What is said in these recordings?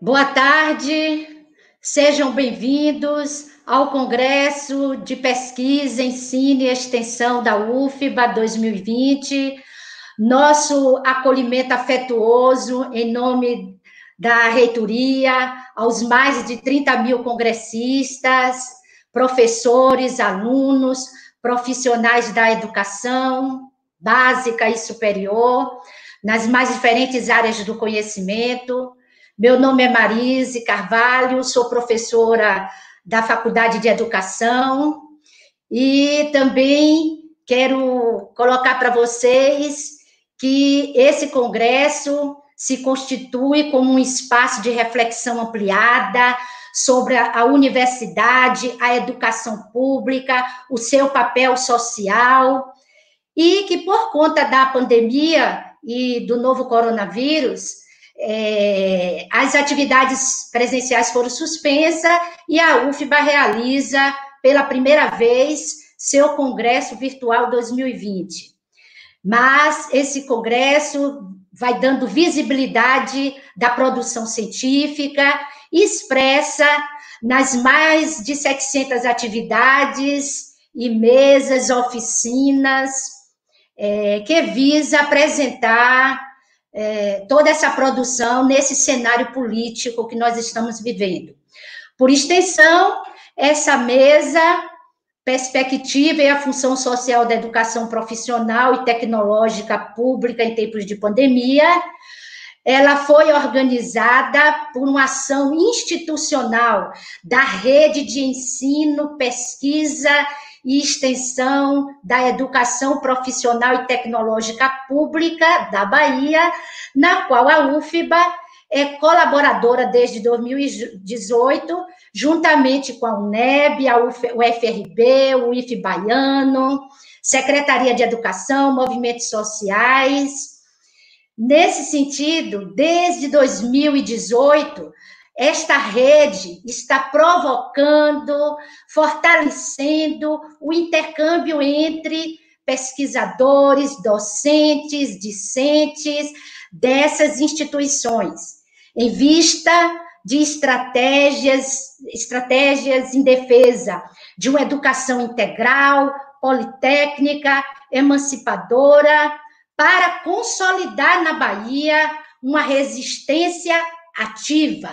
Boa tarde, sejam bem-vindos ao Congresso de Pesquisa, Ensino e Extensão da UFBA 2020. Nosso acolhimento afetuoso em nome da reitoria, aos mais de 30 mil congressistas, professores, alunos, profissionais da educação básica e superior, nas mais diferentes áreas do conhecimento. Meu nome é Marise Carvalho, sou professora da Faculdade de Educação e também quero colocar para vocês que esse congresso se constitui como um espaço de reflexão ampliada sobre a universidade, a educação pública, o seu papel social, e que por conta da pandemia e do novo coronavírus, as atividades presenciais foram suspensas e a UFBA realiza pela primeira vez seu Congresso Virtual 2020. Mas esse congresso vai dando visibilidade da produção científica expressa nas mais de 700 atividades e mesas, oficinas, que visa apresentar toda essa produção nesse cenário político que nós estamos vivendo. Por extensão, essa mesa, perspectiva e a função social da educação profissional e tecnológica pública em tempos de pandemia, ela foi organizada por uma ação institucional da Rede de Ensino, Pesquisa e Extensão da Educação Profissional e Tecnológica Pública da Bahia, na qual a UFBA é colaboradora desde 2018, juntamente com a UNEB, o FRB, o IF Baiano, Secretaria de Educação, Movimentos Sociais. Nesse sentido, desde 2018, esta rede está provocando, fortalecendo o intercâmbio entre pesquisadores, docentes, discentes dessas instituições, em vista de estratégias em defesa de uma educação integral, politécnica, emancipadora, para consolidar na Bahia uma resistência ativa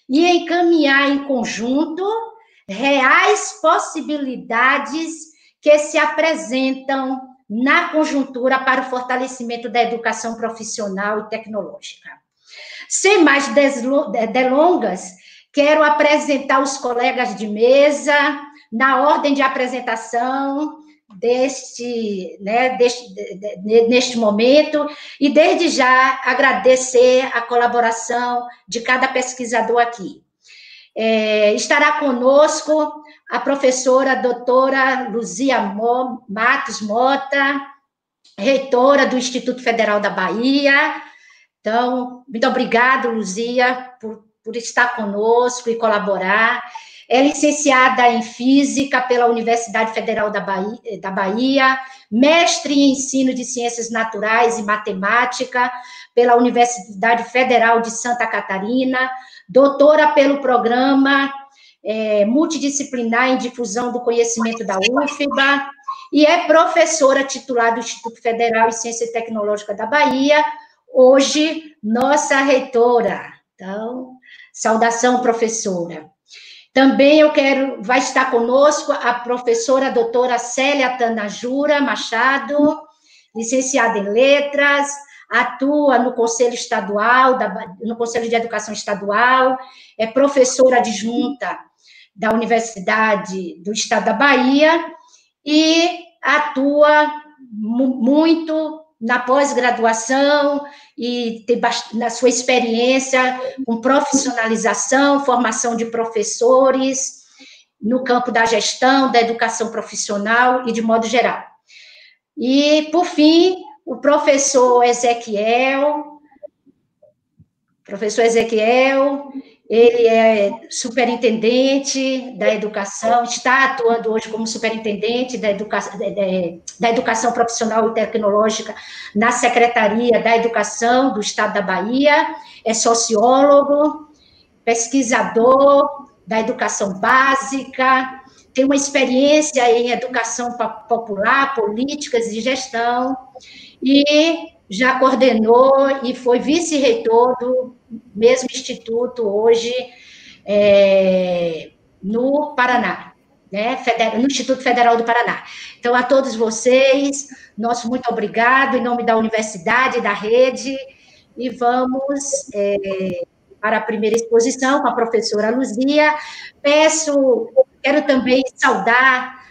e encaminhar em conjunto reais possibilidades que se apresentam na conjuntura para o fortalecimento da educação profissional e tecnológica. Sem mais delongas, quero apresentar os colegas de mesa na ordem de apresentação neste momento, e desde já agradecer a colaboração de cada pesquisador aqui. Estará conosco a professora doutora Luzia Matos Mota, reitora do Instituto Federal da Bahia. Então, muito obrigada, Luzia, por estar conosco e colaborar. É licenciada em Física pela Universidade Federal da Bahia, mestre em Ensino de Ciências Naturais e Matemática pela Universidade Federal de Santa Catarina, doutora pelo Programa Multidisciplinar em Difusão do Conhecimento da UFBA, e é professora titular do Instituto Federal de Ciência Tecnológica da Bahia, hoje nossa reitora. Então, saudação, professora. Também vai estar conosco a professora doutora Célia Tanajura Machado, licenciada em Letras, atua no Conselho Estadual, no Conselho de Educação Estadual, é professora adjunta da Universidade do Estado da Bahia e atua muito na pós-graduação e tem na sua experiência com profissionalização, formação de professores no campo da gestão, da educação profissional e de modo geral. E, por fim, o professor Ezequiel, ele é superintendente da educação, está atuando hoje como superintendente da educação profissional e tecnológica na Secretaria da Educação do Estado da Bahia, é sociólogo pesquisador da educação básica, tem uma experiência em educação popular, políticas e gestão, e já coordenou e foi vice-reitor do mesmo instituto hoje no Paraná, né, no Instituto Federal do Paraná. Então, a todos vocês, nosso muito obrigado, em nome da universidade, da rede, e vamos para a primeira exposição com a professora Luzia. Quero também saudar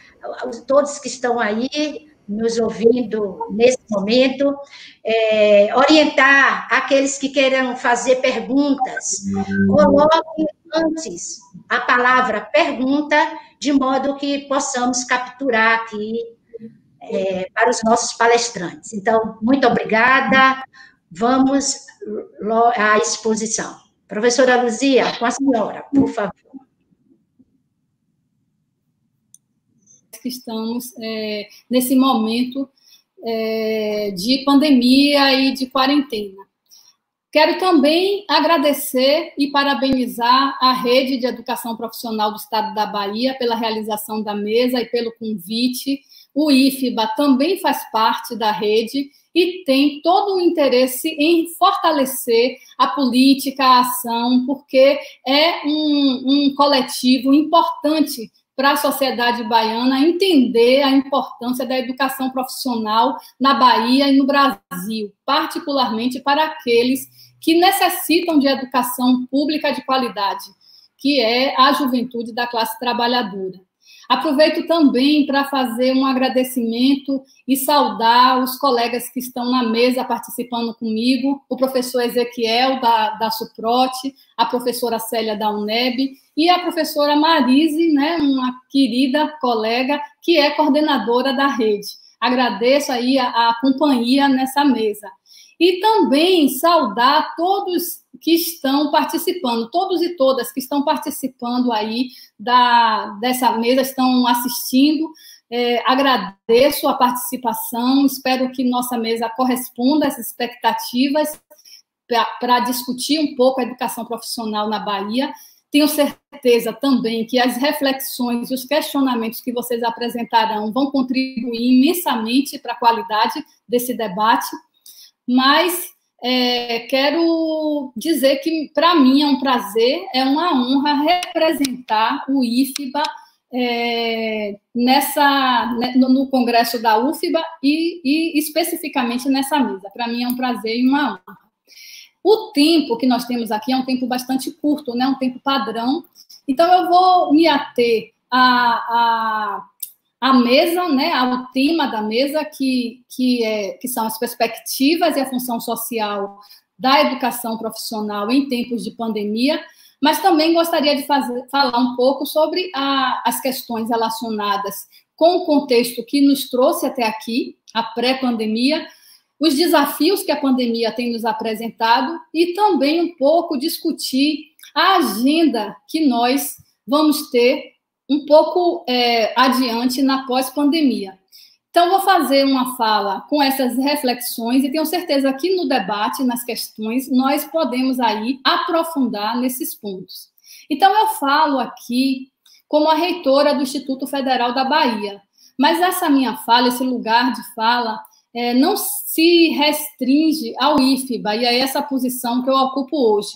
todos que estão aí, nos ouvindo nesse momento, orientar aqueles que queiram fazer perguntas, coloquem antes a palavra pergunta, de modo que possamos capturar aqui para os nossos palestrantes. Então, muito obrigada, vamos à exposição. Professora Luzia, com a senhora, por favor. Que estamos nesse momento de pandemia e de quarentena. Quero também agradecer e parabenizar a Rede de Educação Profissional do Estado da Bahia pela realização da mesa e pelo convite. O IFBA também faz parte da rede e tem todo o interesse em fortalecer a política, a ação, porque é um coletivo importante para a sociedade baiana entender a importância da educação profissional na Bahia e no Brasil, particularmente para aqueles que necessitam de educação pública de qualidade, que é a juventude da classe trabalhadora. Aproveito também para fazer um agradecimento e saudar os colegas que estão na mesa participando comigo, o professor Ezequiel, da SUPROT, a professora Célia, da UNEB, e a professora Marise, né, uma querida colega, que é coordenadora da rede. Agradeço aí a companhia nessa mesa. E também saudar todos que estão participando, todos e todas que estão participando aí dessa mesa, estão assistindo. Agradeço a participação, espero que nossa mesa corresponda às expectativas para discutir um pouco a educação profissional na Bahia. Tenho certeza também que as reflexões e os questionamentos que vocês apresentarão vão contribuir imensamente para a qualidade desse debate, mas quero dizer que, para mim, é um prazer, é uma honra representar o IFBA no congresso da UFBA e especificamente nessa mesa. Para mim é um prazer e uma honra. O tempo que nós temos aqui é um tempo bastante curto, né? Um tempo padrão. Então, eu vou me ater à mesa, né? Ao tema da mesa, que são as perspectivas e a função social da educação profissional em tempos de pandemia, mas também gostaria de falar um pouco sobre as questões relacionadas com o contexto que nos trouxe até aqui, a pré-pandemia, os desafios que a pandemia tem nos apresentado e também um pouco discutir a agenda que nós vamos ter um pouco adiante na pós-pandemia. Então, vou fazer uma fala com essas reflexões e tenho certeza que no debate, nas questões, nós podemos aí aprofundar nesses pontos. Então, eu falo aqui como a reitora do Instituto Federal da Bahia, mas essa minha fala, esse lugar de fala, não se restringe ao IFBA e a essa posição que eu ocupo hoje.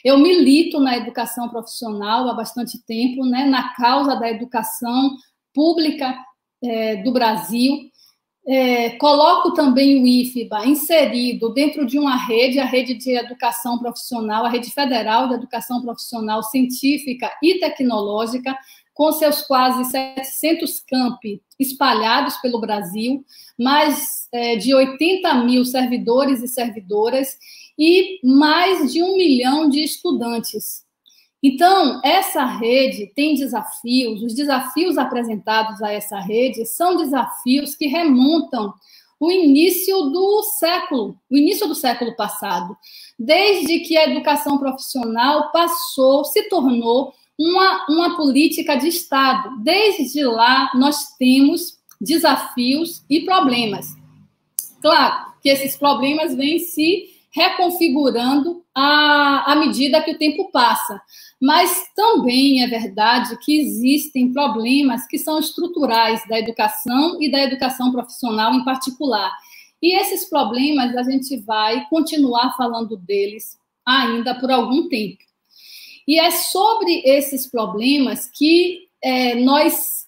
Eu milito na educação profissional há bastante tempo, né, na causa da educação pública do Brasil. Coloco também o IFBA inserido dentro de uma rede, a rede de educação profissional, a rede federal de educação profissional científica e tecnológica, com seus quase 700 campi espalhados pelo Brasil, mais de 80 mil servidores e servidoras e mais de 1 milhão de estudantes. Então, essa rede tem desafios, os desafios apresentados a essa rede são desafios que remontam o início do século passado, desde que a educação profissional se tornou uma política de Estado. Desde lá, nós temos desafios e problemas. Claro que esses problemas vêm se reconfigurando à medida que o tempo passa. Mas também é verdade que existem problemas que são estruturais da educação e da educação profissional em particular. E esses problemas a gente vai continuar falando deles ainda por algum tempo. E é sobre esses problemas que nós,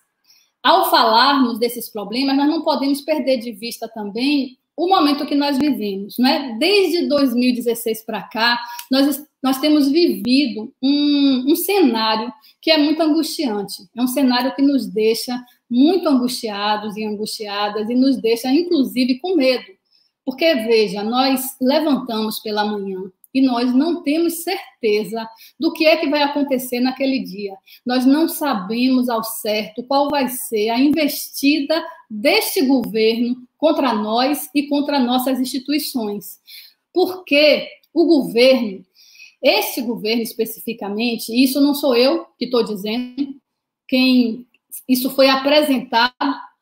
ao falarmos desses problemas, nós não podemos perder de vista também o momento que nós vivemos, né? Desde 2016 para cá, nós temos vivido um cenário que é muito angustiante. É um cenário que nos deixa muito angustiados e angustiadas e nos deixa, inclusive, com medo. Porque, veja, nós levantamos pela manhã e nós não temos certeza do que é que vai acontecer naquele dia. Nós não sabemos ao certo qual vai ser a investida deste governo contra nós e contra nossas instituições. Porque o governo, esse governo especificamente, e isso não sou eu que estou dizendo, isso foi apresentado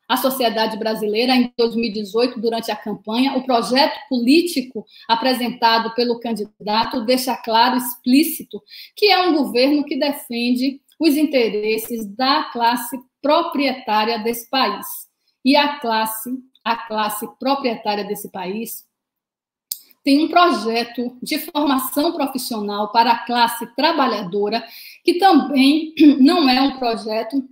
à sociedade brasileira em 2018, durante a campanha. O projeto político apresentado pelo candidato deixa claro, explícito, que é um governo que defende os interesses da classe proprietária desse país. E a classe proprietária desse país tem um projeto de formação profissional para a classe trabalhadora, que também não é um projeto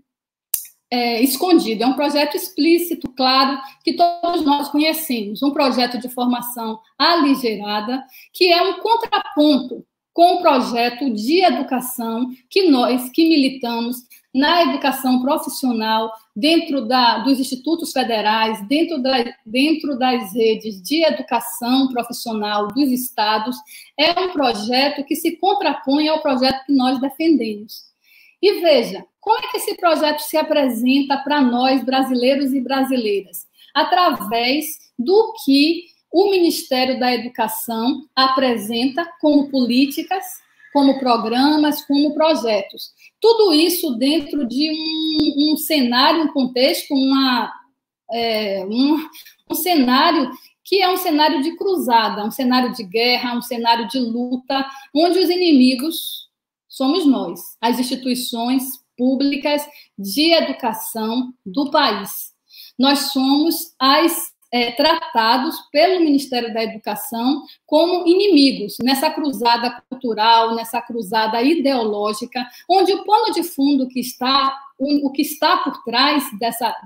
escondido, é um projeto explícito, claro, que todos nós conhecemos, um projeto de formação aligerada, que é um contraponto com o projeto de educação que nós, que militamos na educação profissional, dentro dos institutos federais, dentro das redes de educação profissional dos estados, é um projeto que se contrapõe ao projeto que nós defendemos. E veja, como é que esse projeto se apresenta para nós, brasileiros e brasileiras? Através do que o Ministério da Educação apresenta como políticas, como programas, como projetos. Tudo isso dentro de um cenário, um contexto, um cenário que é um cenário de cruzada, um cenário de guerra, um cenário de luta, onde os inimigos somos nós, as instituições públicas de educação do país. Nós somos tratados pelo Ministério da Educação como inimigos nessa cruzada cultural, nessa cruzada ideológica, onde o pano de fundo o que está por trás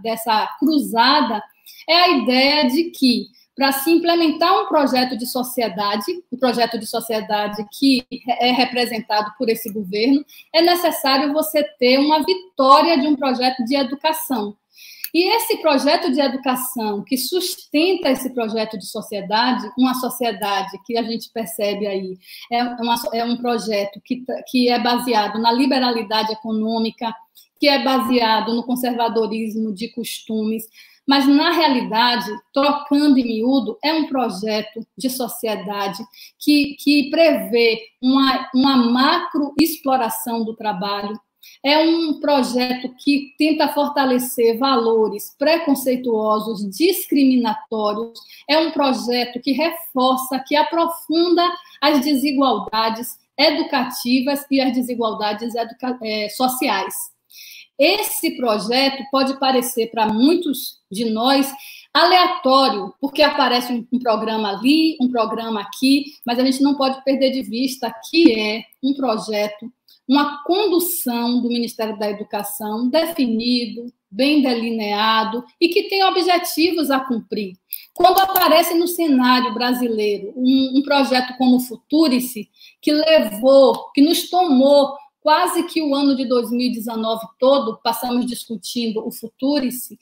dessa cruzada é a ideia de que, para se implementar um projeto de sociedade, o projeto de sociedade que é representado por esse governo, é necessário você ter uma vitória de um projeto de educação. E esse projeto de educação que sustenta esse projeto de sociedade, uma sociedade que a gente percebe aí, é um projeto que é baseado na liberalidade econômica, que é baseado no conservadorismo de costumes, mas, na realidade, trocando em miúdo, é um projeto de sociedade que prevê uma macroexploração do trabalho. É um projeto que tenta fortalecer valores preconceituosos, discriminatórios. É um projeto que reforça, que aprofunda as desigualdades educativas e as desigualdades sociais. Esse projeto pode parecer para muitos de nós aleatório, porque aparece um programa ali, um programa aqui, mas a gente não pode perder de vista que é um projeto, uma condução do Ministério da Educação definido, bem delineado e que tem objetivos a cumprir. Quando aparece no cenário brasileiro um projeto como o Futurice, que nos tomou quase que o ano de 2019 todo, passamos discutindo o Futurice,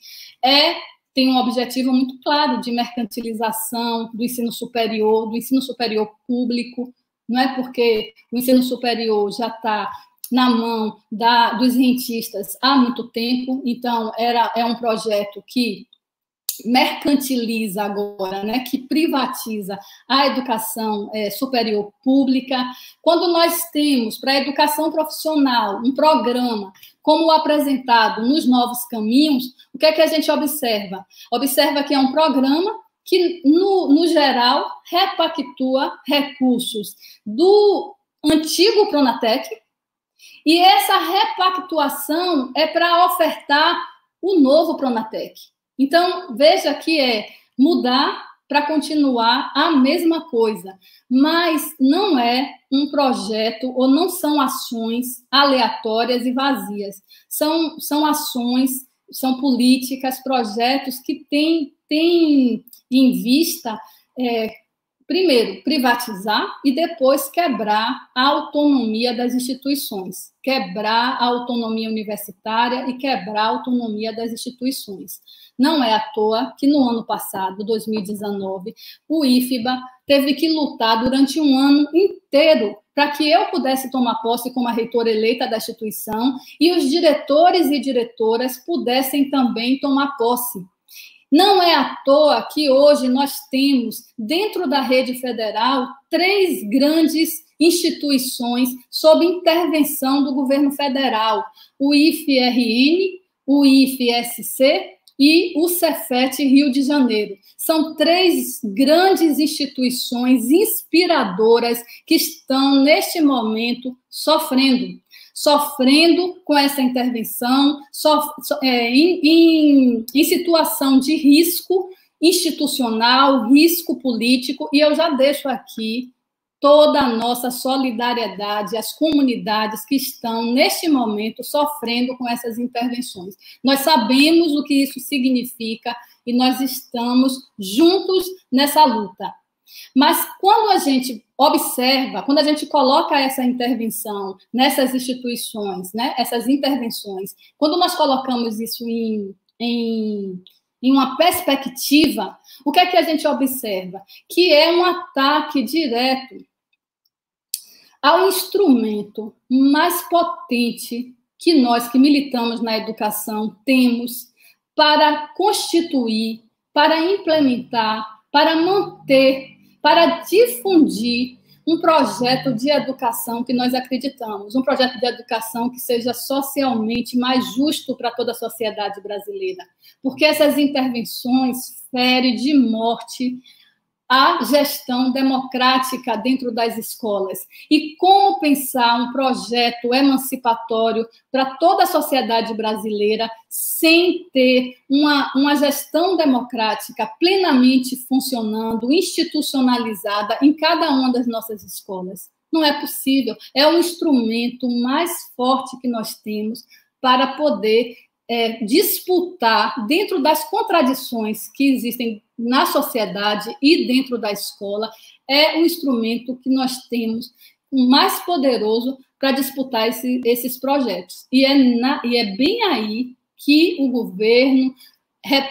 tem um objetivo muito claro de mercantilização do ensino superior público, não é porque o ensino superior já está na mão dos rentistas há muito tempo, então é um projeto que mercantiliza agora, né, que privatiza a educação superior pública. Quando nós temos para a educação profissional um programa como o apresentado nos Novos Caminhos, o que é que a gente observa? Observa que é um programa que, no geral, repactua recursos do antigo Pronatec, e essa repactuação é para ofertar o novo Pronatec. Então, veja que é mudar para continuar a mesma coisa, mas não é um projeto ou não são ações aleatórias e vazias. São ações, são políticas, projetos que têm em vista, primeiro, privatizar e depois quebrar a autonomia das instituições, quebrar a autonomia universitária e quebrar a autonomia das instituições. Não é à toa que no ano passado, 2019, o IFBA teve que lutar durante um ano inteiro para que eu pudesse tomar posse como a reitora eleita da instituição e os diretores e diretoras pudessem também tomar posse. Não é à toa que hoje nós temos, dentro da rede federal, 3 grandes instituições sob intervenção do governo federal: o IFRN, o IFSC e o Cefet Rio de Janeiro. São 3 grandes instituições inspiradoras que estão, neste momento, sofrendo com essa intervenção, em situação de risco institucional, risco político, e eu já deixo aqui toda a nossa solidariedade às comunidades que estão, neste momento, sofrendo com essas intervenções. Nós sabemos o que isso significa e nós estamos juntos nessa luta. Mas quando a gente observa, quando a gente coloca essa intervenção nessas instituições, né, essas intervenções, quando nós colocamos isso em uma perspectiva, o que é que a gente observa? Que é um ataque direto ao instrumento mais potente que nós que militamos na educação temos para constituir, para implementar, para manter, para difundir um projeto de educação que nós acreditamos, um projeto de educação que seja socialmente mais justo para toda a sociedade brasileira, porque essas intervenções ferem de morte a gestão democrática dentro das escolas. E como pensar um projeto emancipatório para toda a sociedade brasileira sem ter uma gestão democrática plenamente funcionando, institucionalizada em cada uma das nossas escolas? Não é possível. É o instrumento mais forte que nós temos para poder disputar dentro das contradições que existem na sociedade e dentro da escola, é o instrumento que nós temos mais poderoso para disputar esses projetos. E é bem aí que o governo,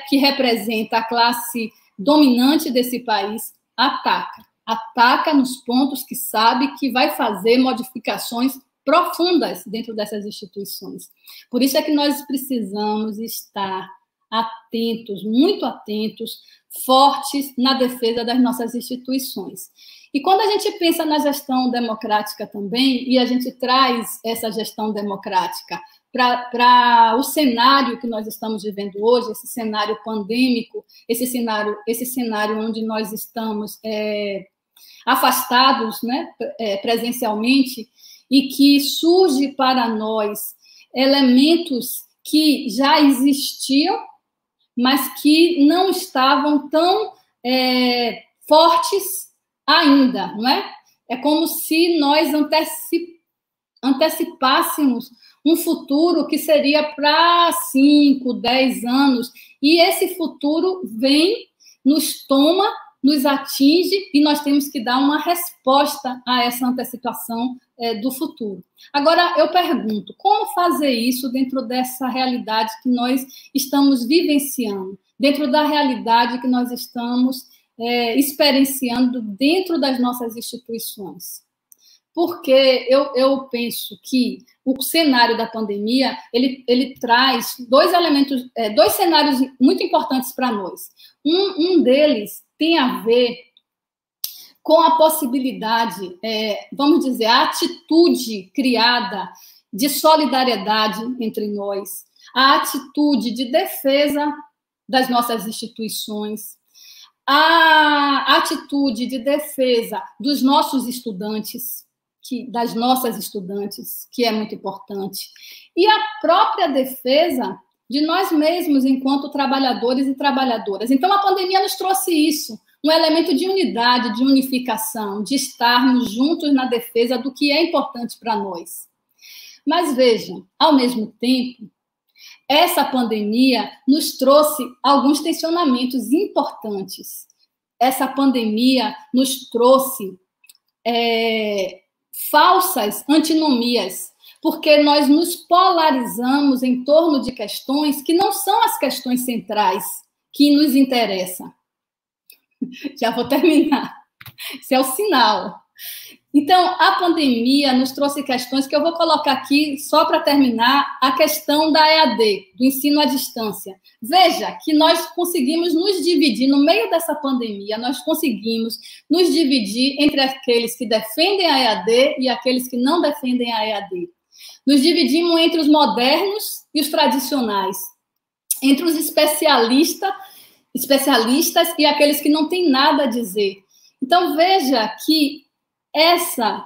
que representa a classe dominante desse país, ataca nos pontos que sabe que vai fazer modificações profundas dentro dessas instituições. Por isso é que nós precisamos estar atentos, muito atentos, fortes na defesa das nossas instituições. E quando a gente pensa na gestão democrática também, e a gente traz essa gestão democrática para o cenário que nós estamos vivendo hoje, esse cenário pandêmico, esse cenário onde nós estamos afastados, né, presencialmente, e que surge para nós elementos que já existiam, mas que não estavam tão fortes ainda, não é? É como se nós antecipássemos um futuro que seria para 5, 10 anos, e esse futuro vem, nos toma, nos atinge, e nós temos que dar uma resposta a essa antecipação do futuro. Agora, eu pergunto, como fazer isso dentro dessa realidade que nós estamos vivenciando, dentro da realidade que nós estamos experienciando dentro das nossas instituições? Porque eu penso que o cenário da pandemia, ele traz dois cenários muito importantes para nós. Um deles tem a ver com a possibilidade, vamos dizer, a atitude criada de solidariedade entre nós, a atitude de defesa das nossas instituições, a atitude de defesa dos nossos estudantes, das nossas estudantes, que é muito importante, e a própria defesa de nós mesmos enquanto trabalhadores e trabalhadoras. Então, a pandemia nos trouxe isso, um elemento de unidade, de unificação, de estarmos juntos na defesa do que é importante para nós. Mas vejam, ao mesmo tempo, essa pandemia nos trouxe alguns tensionamentos importantes. Essa pandemia nos trouxe falsas antinomias, porque nós nos polarizamos em torno de questões que não são as questões centrais que nos interessam. Já vou terminar. Esse é o sinal. Então, a pandemia nos trouxe questões que eu vou colocar aqui, só para terminar, a questão da EAD, do ensino à distância. Veja que nós conseguimos nos dividir, no meio dessa pandemia, nós conseguimos nos dividir entre aqueles que defendem a EAD e aqueles que não defendem a EAD. Nos dividimos entre os modernos e os tradicionais, entre os especialistas e aqueles que não têm nada a dizer. Então, veja que essa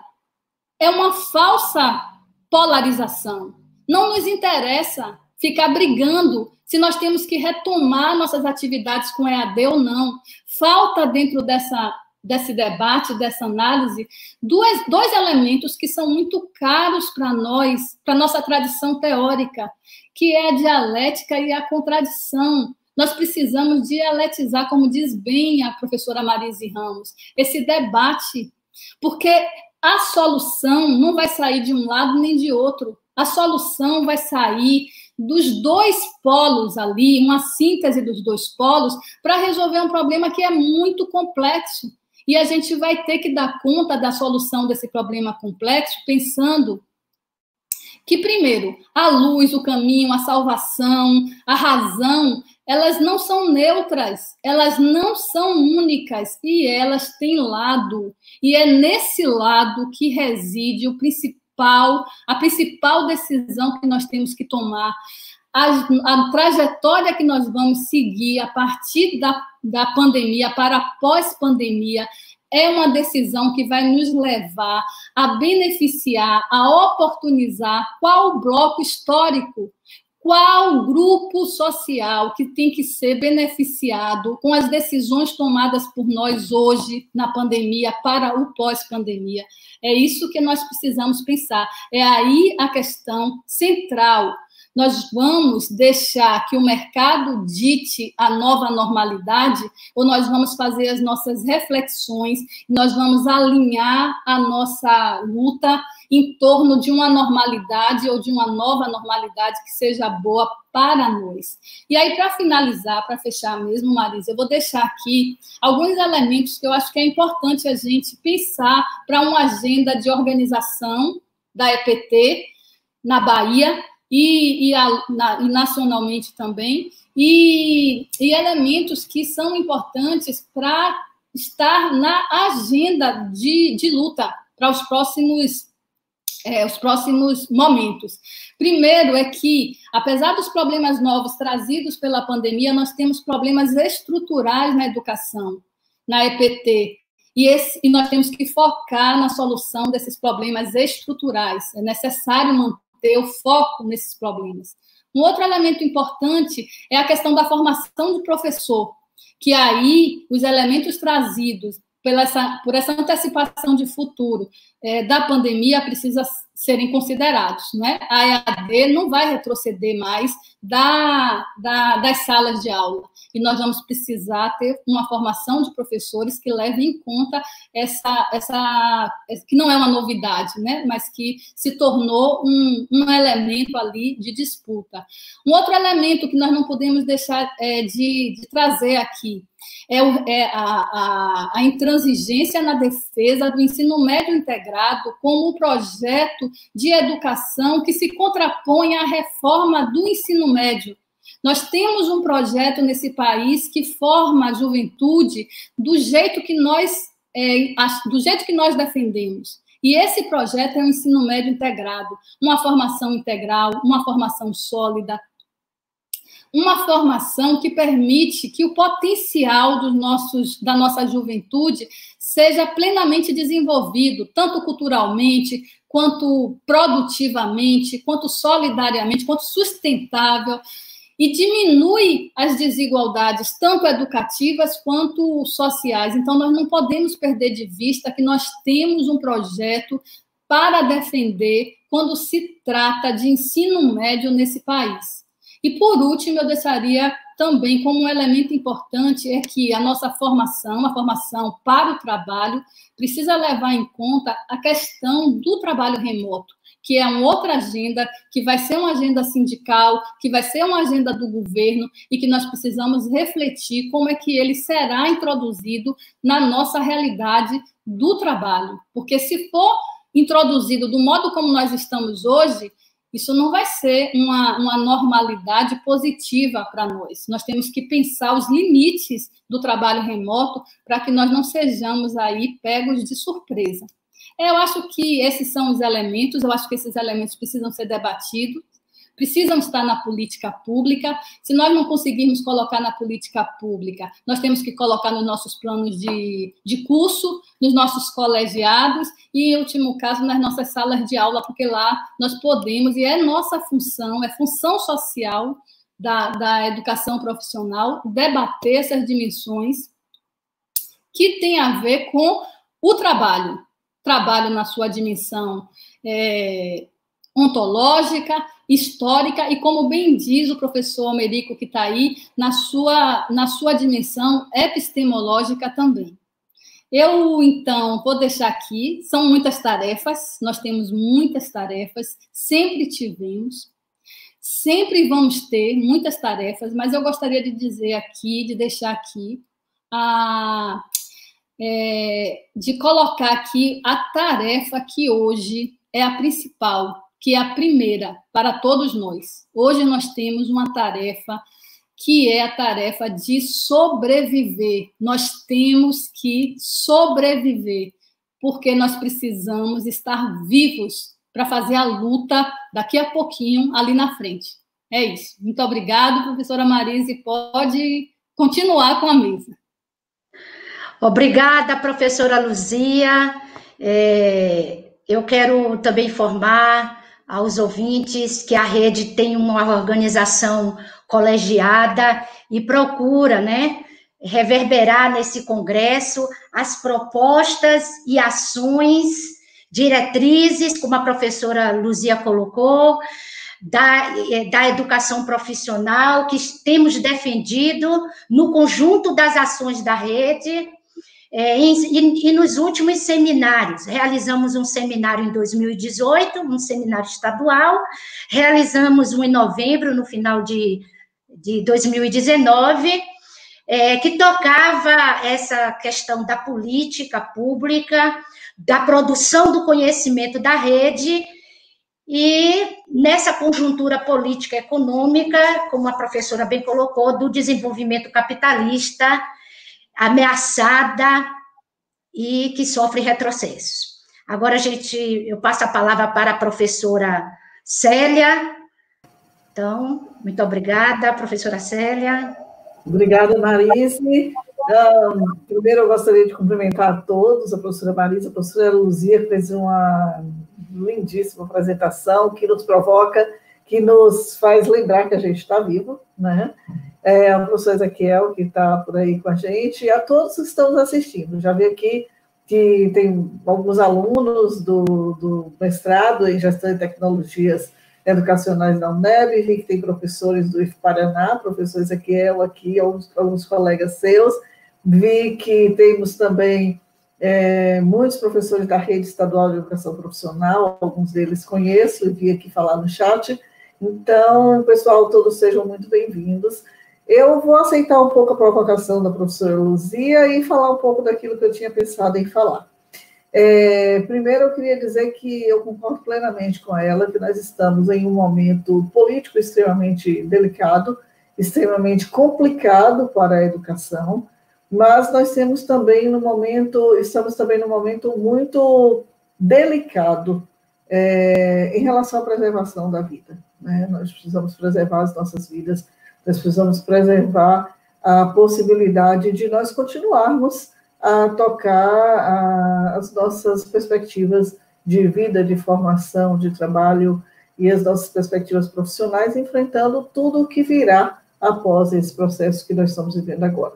é uma falsa polarização. Não nos interessa ficar brigando se nós temos que retomar nossas atividades com EAD ou não. Falta dentro desse debate, dessa análise, dois elementos que são muito caros para nós, para a nossa tradição teórica, que é a dialética e a contradição. Nós precisamos dialetizar, como diz bem a professora Marise Ramos, esse debate, porque a solução não vai sair de um lado nem de outro. A solução vai sair dos dois polos ali, uma síntese dos dois polos, para resolver um problema que é muito complexo. E a gente vai ter que dar conta da solução desse problema complexo, pensando que, primeiro, a luz, o caminho, a salvação, a razão, elas não são neutras, elas não são únicas, e elas têm lado. E é nesse lado que reside a principal decisão que nós temos que tomar, a trajetória que nós vamos seguir a partir da pandemia para a pós-pandemia. É uma decisão que vai nos levar a beneficiar, a oportunizar qual bloco histórico, qual grupo social que tem que ser beneficiado com as decisões tomadas por nós hoje na pandemia para o pós-pandemia. É isso que nós precisamos pensar. É aí a questão central. Nós vamos deixar que o mercado dite a nova normalidade ou nós vamos fazer as nossas reflexões, nós vamos alinhar a nossa luta em torno de uma normalidade ou de uma nova normalidade que seja boa para nós. E aí, para finalizar, para fechar mesmo, Marisa, eu vou deixar aqui alguns elementos que eu acho que é importante a gente pensar para uma agenda de organização da EPT na Bahia, e nacionalmente também, e elementos que são importantes para estar na agenda de luta para os próximos momentos. Primeiro é que, apesar dos problemas novos trazidos pela pandemia, nós temos problemas estruturais na educação, na EPT, e nós temos que focar na solução desses problemas estruturais. É necessário manter o foco nesses problemas. Um outro elemento importante é a questão da formação do professor, que aí os elementos trazidos por essa antecipação de futuro da pandemia precisam serem considerados, né? A EAD não vai retroceder mais das salas de aula, e nós vamos precisar ter uma formação de professores que leve em conta que não é uma novidade, né? Mas que se tornou um elemento ali de disputa. Um outro elemento que nós não podemos deixar de trazer aqui é a intransigência na defesa do ensino médio integrado como um projeto de educação que se contrapõe à reforma do ensino médio. Nós temos um projeto nesse país que forma a juventude do jeito que nós defendemos. E esse projeto é um ensino médio integrado, uma formação integral, uma formação sólida. uma formação que permite que o potencial da nossa juventude seja plenamente desenvolvido, tanto culturalmente, quanto produtivamente, quanto solidariamente, quanto sustentável, e diminui as desigualdades, tanto educativas quanto sociais. Então, nós não podemos perder de vista que nós temos um projeto para defender quando se trata de ensino médio nesse país. E, por último, eu deixaria também como um elemento importante é que a nossa formação, a formação para o trabalho, precisa levar em conta a questão do trabalho remoto, que é uma outra agenda, que vai ser uma agenda sindical, que vai ser uma agenda do governo, e que nós precisamos refletir como é que ele será introduzido na nossa realidade do trabalho. Porque se for introduzido do modo como nós estamos hoje, isso não vai ser uma normalidade positiva para nós. Nós temos que pensar os limites do trabalho remoto para que nós não sejamos aí pegos de surpresa. Eu acho que esses são os elementos, eu acho que esses elementos precisam ser debatidos, precisam estar na política pública. Se nós não conseguirmos colocar na política pública, nós temos que colocar nos nossos planos de curso, nos nossos colegiados e, em último caso, nas nossas salas de aula, porque lá nós podemos, e é nossa função, é função social da educação profissional, debater essas dimensões que têm a ver com o trabalho na sua dimensão ontológica, histórica e, como bem diz o professor Américo, que está aí, na sua dimensão epistemológica também. Eu, então, vou deixar aqui, são muitas tarefas, nós temos muitas tarefas, sempre tivemos, sempre vamos ter muitas tarefas, mas eu gostaria de dizer aqui, de deixar aqui, de colocar aqui a tarefa que hoje é a principal, que é a primeira para todos nós. Hoje nós temos uma tarefa que é a tarefa de sobreviver. Nós temos que sobreviver, porque nós precisamos estar vivos para fazer a luta daqui a pouquinho ali na frente. É isso. Muito obrigada, professora Marise. Pode continuar com a mesa. Obrigada, professora Luzia. Eu quero também informar aos ouvintes que a rede tem uma organização colegiada e procura, reverberar nesse congresso as propostas e ações, diretrizes, como a professora Luzia colocou, da educação profissional, que temos defendido no conjunto das ações da rede. E nos últimos seminários, realizamos um seminário em 2018, um seminário estadual, realizamos um em novembro, no final de 2019, que tocava essa questão da política pública, da produção do conhecimento da rede, e nessa conjuntura política econômica, como a professora bem colocou, do desenvolvimento capitalista, ameaçada e que sofre retrocessos. Agora, eu passo a palavra para a professora Célia. Então, muito obrigada, professora Célia. Obrigada, Marise. Primeiro, eu gostaria de cumprimentar a todos, a professora Marise, a professora Luzia, que fez uma lindíssima apresentação, que nos provoca, que nos faz lembrar que a gente está vivo, né? O professor Ezequiel, que está por aí com a gente, e a todos que estão nos assistindo. Já vi aqui que tem alguns alunos do mestrado em Gestão e Tecnologias Educacionais da UNEB, vi que tem professores do IF Paraná, professor Ezequiel aqui, alguns colegas seus, vi que temos também muitos professores da Rede Estadual de Educação Profissional, alguns deles conheço e vi aqui falar no chat. Então, pessoal, todos sejam muito bem-vindos. Eu vou aceitar um pouco a provocação da professora Luzia e falar um pouco daquilo que eu tinha pensado em falar. Primeiro, eu queria dizer que eu concordo plenamente com ela, que nós estamos em um momento político extremamente delicado, extremamente complicado para a educação, mas nós estamos também num momento muito delicado em relação à preservação da vida, né? Nós precisamos preservar as nossas vidas nós precisamos preservar a possibilidade de nós continuarmos a tocar as nossas perspectivas de vida, de formação, de trabalho e as nossas perspectivas profissionais, enfrentando tudo o que virá após esse processo que nós estamos vivendo agora.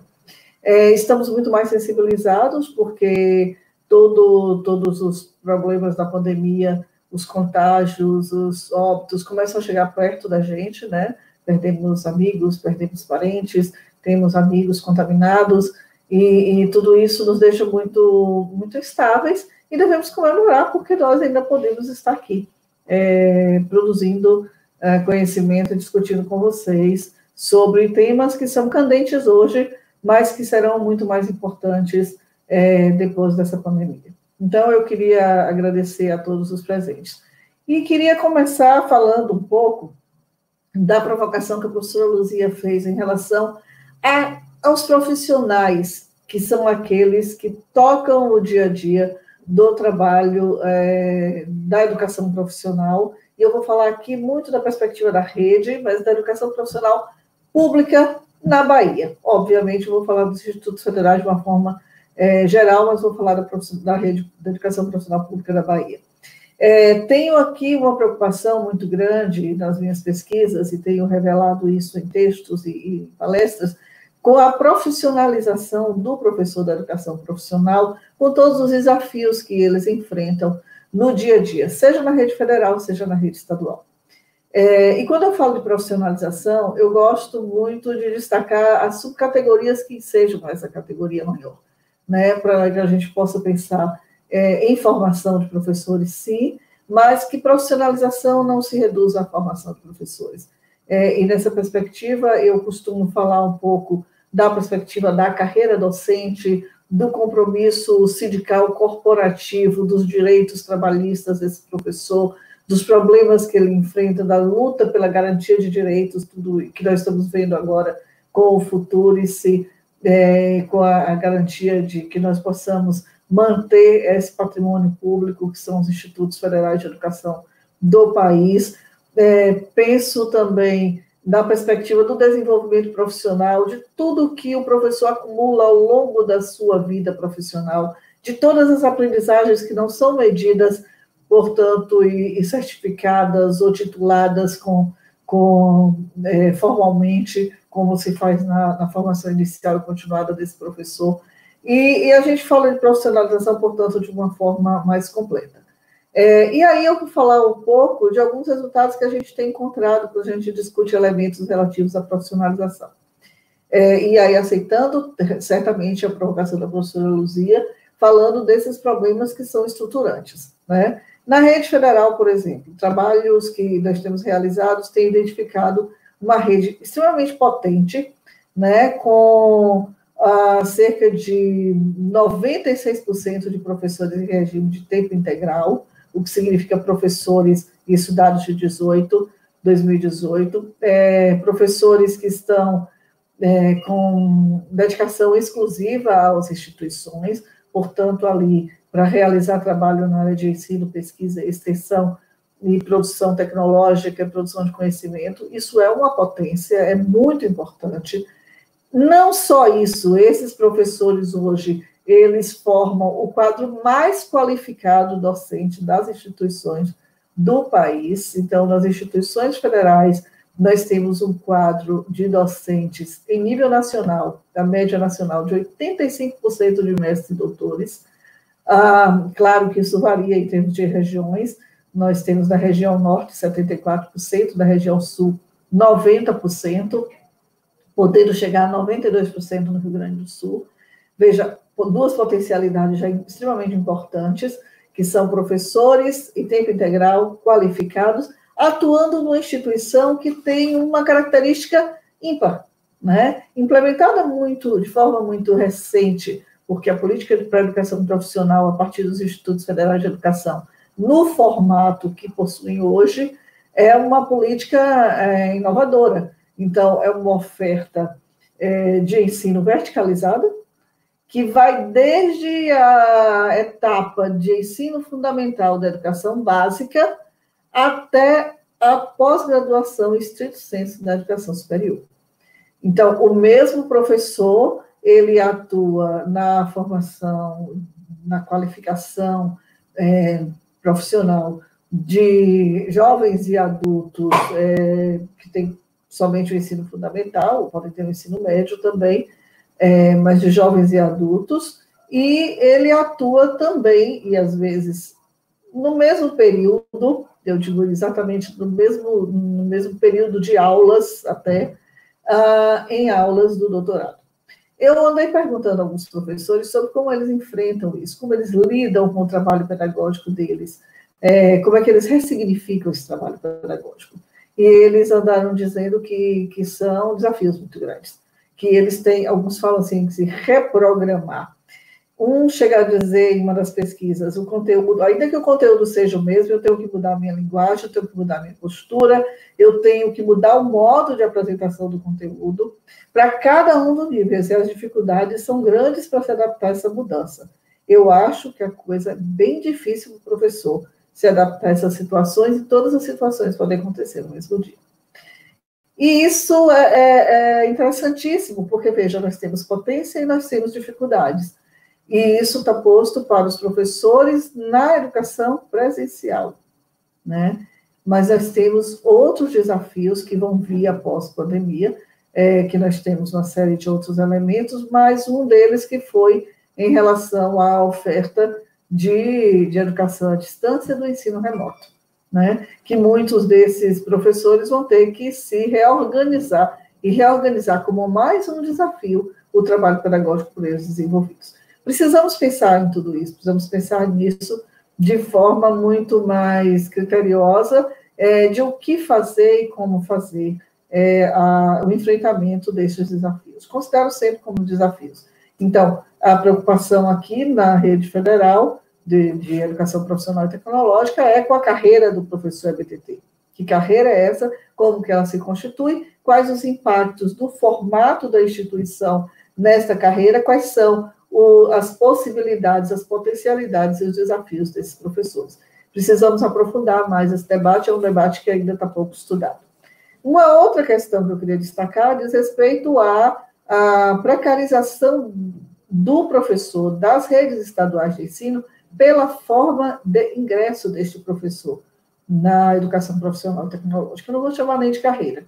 Estamos muito mais sensibilizados, porque todos os problemas da pandemia, os contágios, os óbitos, começam a chegar perto da gente, né? Perdemos amigos, perdemos parentes, temos amigos contaminados, e tudo isso nos deixa muito, muito estáveis, e devemos comemorar, porque nós ainda podemos estar aqui, produzindo conhecimento e discutindo com vocês sobre temas que são candentes hoje, mas que serão muito mais importantes depois dessa pandemia. Então, eu queria agradecer a todos os presentes. E queria começar falando um pouco da provocação que a professora Luzia fez em relação aos profissionais, que são aqueles que tocam o dia a dia do trabalho da educação profissional, e eu vou falar aqui muito da perspectiva da rede, mas da educação profissional pública na Bahia. Obviamente, eu vou falar dos institutos federais de uma forma geral, mas vou falar da rede da educação profissional pública da Bahia. Tenho aqui uma preocupação muito grande nas minhas pesquisas, e tenho revelado isso em textos e palestras, com a profissionalização do professor da educação profissional, com todos os desafios que eles enfrentam no dia a dia, seja na rede federal, seja na rede estadual. E quando eu falo de profissionalização, eu gosto muito de destacar as subcategorias que sejam essa categoria maior, né, para que a gente possa pensar em formação de professores, sim, mas que profissionalização não se reduza à formação de professores. E nessa perspectiva, eu costumo falar um pouco da perspectiva da carreira docente, do compromisso sindical corporativo, dos direitos trabalhistas desse professor, dos problemas que ele enfrenta, da luta pela garantia de direitos, tudo que nós estamos vendo agora com o Futurice, com a garantia de que nós possamos manter esse patrimônio público, que são os institutos federais de educação do país. Penso também na perspectiva do desenvolvimento profissional, de tudo que o professor acumula ao longo da sua vida profissional, de todas as aprendizagens que não são medidas, portanto, e certificadas ou tituladas formalmente, como se faz na formação inicial e continuada desse professor. E a gente fala de profissionalização, portanto, de uma forma mais completa. E aí eu vou falar um pouco de alguns resultados que a gente tem encontrado quando a gente discute elementos relativos à profissionalização. E aí, aceitando certamente a provocação da professora Luzia, falando desses problemas que são estruturantes, né? Na rede federal, por exemplo, trabalhos que nós temos realizados têm identificado uma rede extremamente potente, né, com cerca de 96% de professores em regime de tempo integral, o que significa professores, isso dados de 2018, professores que estão com dedicação exclusiva às instituições, portanto, ali, para realizar trabalho na área de ensino, pesquisa, extensão e produção tecnológica, produção de conhecimento, isso é uma potência, é muito importante. Não só isso, esses professores hoje, eles formam o quadro mais qualificado docente das instituições do país. Então, nas instituições federais, nós temos um quadro de docentes em nível nacional, da média nacional, de 85% de mestres e doutores. Claro que isso varia em termos de regiões. Nós temos na região norte 74%, na região sul 90%, podendo chegar a 92% no Rio Grande do Sul. Veja, duas potencialidades já extremamente importantes, que são professores em tempo integral qualificados, atuando numa instituição que tem uma característica ímpar, né? Implementada de forma muito recente, porque a política para a educação profissional, a partir dos institutos federais de educação, no formato que possuem hoje, é uma política inovadora. Então, é uma oferta de ensino verticalizada, que vai desde a etapa de ensino fundamental da educação básica até a pós-graduação estrito sensu da educação superior. Então, o mesmo professor, ele atua na formação, na qualificação profissional de jovens e adultos que têm somente o ensino fundamental, podem ter o ensino médio também, mas de jovens e adultos, e ele atua também, e às vezes no mesmo período, eu digo exatamente no mesmo período de aulas, até, em aulas do doutorado. Eu andei perguntando a alguns professores sobre como eles enfrentam isso, como eles lidam com o trabalho pedagógico deles, como é que eles ressignificam esse trabalho pedagógico. E eles andaram dizendo que são desafios muito grandes, que eles têm, alguns falam assim, que se reprogramar. Um chega a dizer em uma das pesquisas, o conteúdo, ainda que o conteúdo seja o mesmo, eu tenho que mudar a minha linguagem, eu tenho que mudar a minha postura, eu tenho que mudar o modo de apresentação do conteúdo para cada um dos níveis, e as dificuldades são grandes para se adaptar a essa mudança. Eu acho que a coisa é bem difícil para o professor se adaptar a essas situações, e todas as situações podem acontecer no mesmo dia. E isso é interessantíssimo, porque, veja, nós temos potência e nós temos dificuldades. E isso está posto para os professores na educação presencial, né? Mas nós temos outros desafios que vão vir após a pandemia, que nós temos uma série de outros elementos, mas um deles que foi em relação à oferta de educação à distância do ensino remoto, né? Que muitos desses professores vão ter que se reorganizar, e reorganizar como mais um desafio o trabalho pedagógico por eles desenvolvidos. Precisamos pensar em tudo isso, precisamos pensar nisso de forma muito mais criteriosa, de o que fazer e como fazer o enfrentamento desses desafios. Considero sempre como desafios. Então, a preocupação aqui na rede federal de educação profissional e tecnológica é com a carreira do professor EBTT. Que carreira é essa? Como que ela se constitui? Quais os impactos do formato da instituição nesta carreira? Quais são as possibilidades, as potencialidades e os desafios desses professores? Precisamos aprofundar mais esse debate, é um debate que ainda está pouco estudado. Uma outra questão que eu queria destacar diz respeito à precarização do professor das redes estaduais de ensino pela forma de ingresso deste professor na educação profissional e tecnológica. Eu não vou chamar nem de carreira,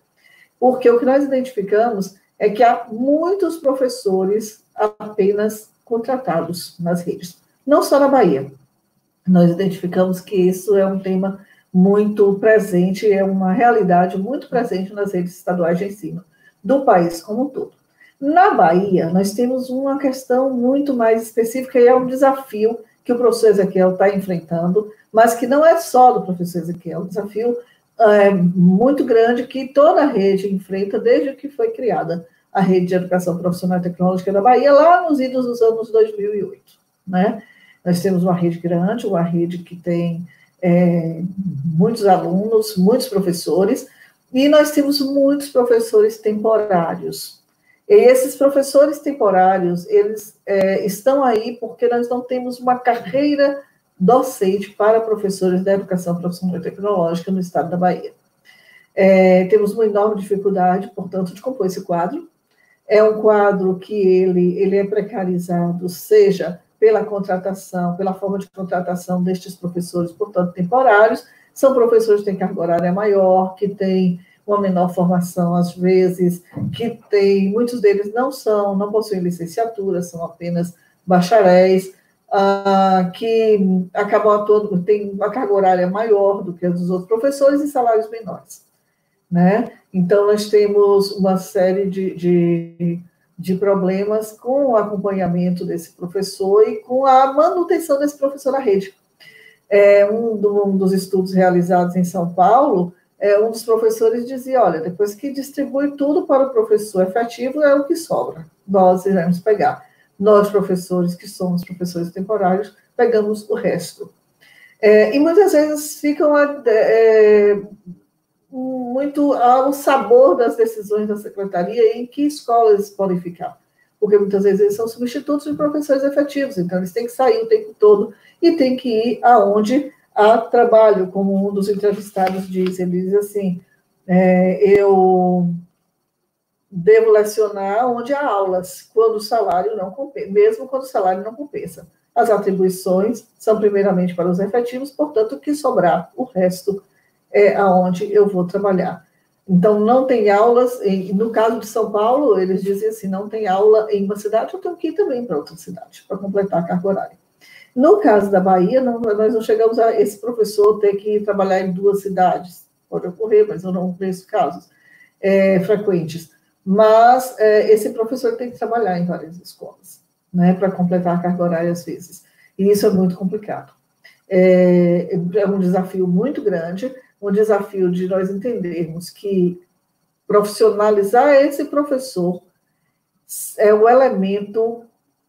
porque o que nós identificamos é que há muitos professores apenas contratados nas redes, não só na Bahia. Nós identificamos que isso é um tema muito presente, é uma realidade muito presente nas redes estaduais de ensino do país como um todo. Na Bahia, nós temos uma questão muito mais específica, e é um desafio que o professor Ezequiel está enfrentando, mas que não é só do professor Ezequiel, é um desafio muito grande que toda a rede enfrenta desde que foi criada a Rede de Educação Profissional e Tecnológica da Bahia, lá nos idos dos anos 2008, né? Nós temos uma rede grande, uma rede que tem muitos alunos, muitos professores, e nós temos muitos professores temporários. E esses professores temporários, eles estão aí porque nós não temos uma carreira docente para professores da educação profissional e tecnológica no estado da Bahia. Temos uma enorme dificuldade, portanto, de compor esse quadro. É um quadro que ele é precarizado, seja pela contratação, pela forma de contratação destes professores, portanto, temporários. São professores que têm carga horária maior, que têm uma menor formação, às vezes, que muitos deles não possuem licenciatura, são apenas bacharéis, que acabam atuando, têm uma carga horária maior do que a dos outros professores e salários menores, né? Então, nós temos uma série de problemas com o acompanhamento desse professor e com a manutenção desse professor na rede. Um dos estudos realizados em São Paulo, um dos professores dizia, olha, depois que distribui tudo para o professor efetivo, é o que sobra, nós iremos pegar. Nós, professores, que somos professores temporários, pegamos o resto. E muitas vezes ficam muito ao sabor das decisões da secretaria em que escolas podem ficar, porque muitas vezes eles são substitutos de professores efetivos, então eles têm que sair o tempo todo e têm que ir aonde há trabalho, como um dos entrevistados diz, ele diz assim, eu devo lecionar onde há aulas, quando o salário não compensa, mesmo quando o salário não compensa. As atribuições são primeiramente para os efetivos, portanto, o que sobrar, o resto é aonde eu vou trabalhar. Então, não tem aulas, no caso de São Paulo, eles dizem assim, não tem aula em uma cidade, eu tenho que ir também para outra cidade, para completar a carga horária. No caso da Bahia, nós não chegamos a esse professor ter que trabalhar em 2 cidades. Pode ocorrer, mas eu não conheço casos frequentes. Mas esse professor tem que trabalhar em várias escolas, né, para completar a carga horária às vezes. E isso é muito complicado. É um desafio muito grande, um desafio de nós entendermos que profissionalizar esse professor é o elemento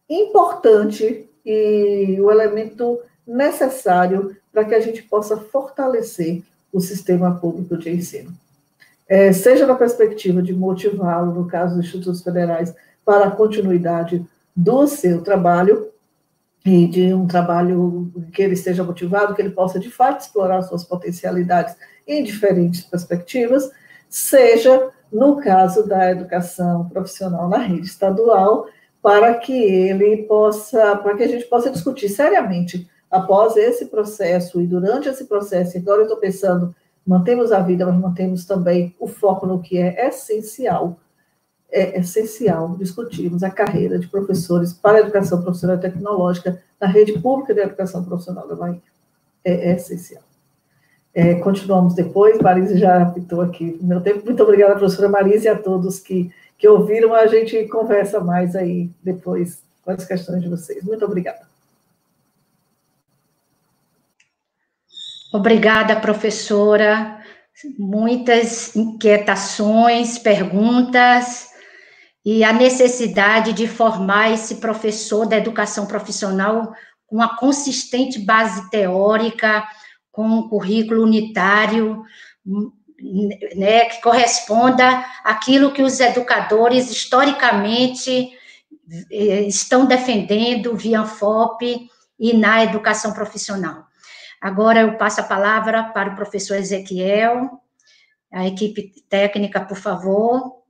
importante e o elemento necessário para que a gente possa fortalecer o sistema público de ensino. Seja na perspectiva de motivá-lo, no caso dos institutos federais, para a continuidade do seu trabalho, e de um trabalho que ele esteja motivado, que ele possa, de fato, explorar suas potencialidades em diferentes perspectivas, seja no caso da educação profissional na rede estadual, para que a gente possa discutir seriamente, após esse processo e durante esse processo, agora eu estou pensando, mantemos a vida, mas mantemos também o foco no que é essencial. É essencial discutirmos a carreira de professores para a educação profissional e tecnológica na rede pública de educação profissional da Bahia. É essencial. Continuamos depois, Marise já apitou aqui no meu tempo. Muito obrigada, professora Marise, e a todos que ouviram. A gente conversa mais aí depois com as questões de vocês. Muito obrigada. Obrigada, professora. Muitas inquietações, perguntas, e a necessidade de formar esse professor da educação profissional com uma consistente base teórica, com um currículo unitário, né, que corresponda àquilo que os educadores, historicamente, estão defendendo via FOP e na educação profissional. Agora eu passo a palavra para o professor Ezequiel, a equipe técnica, por favor.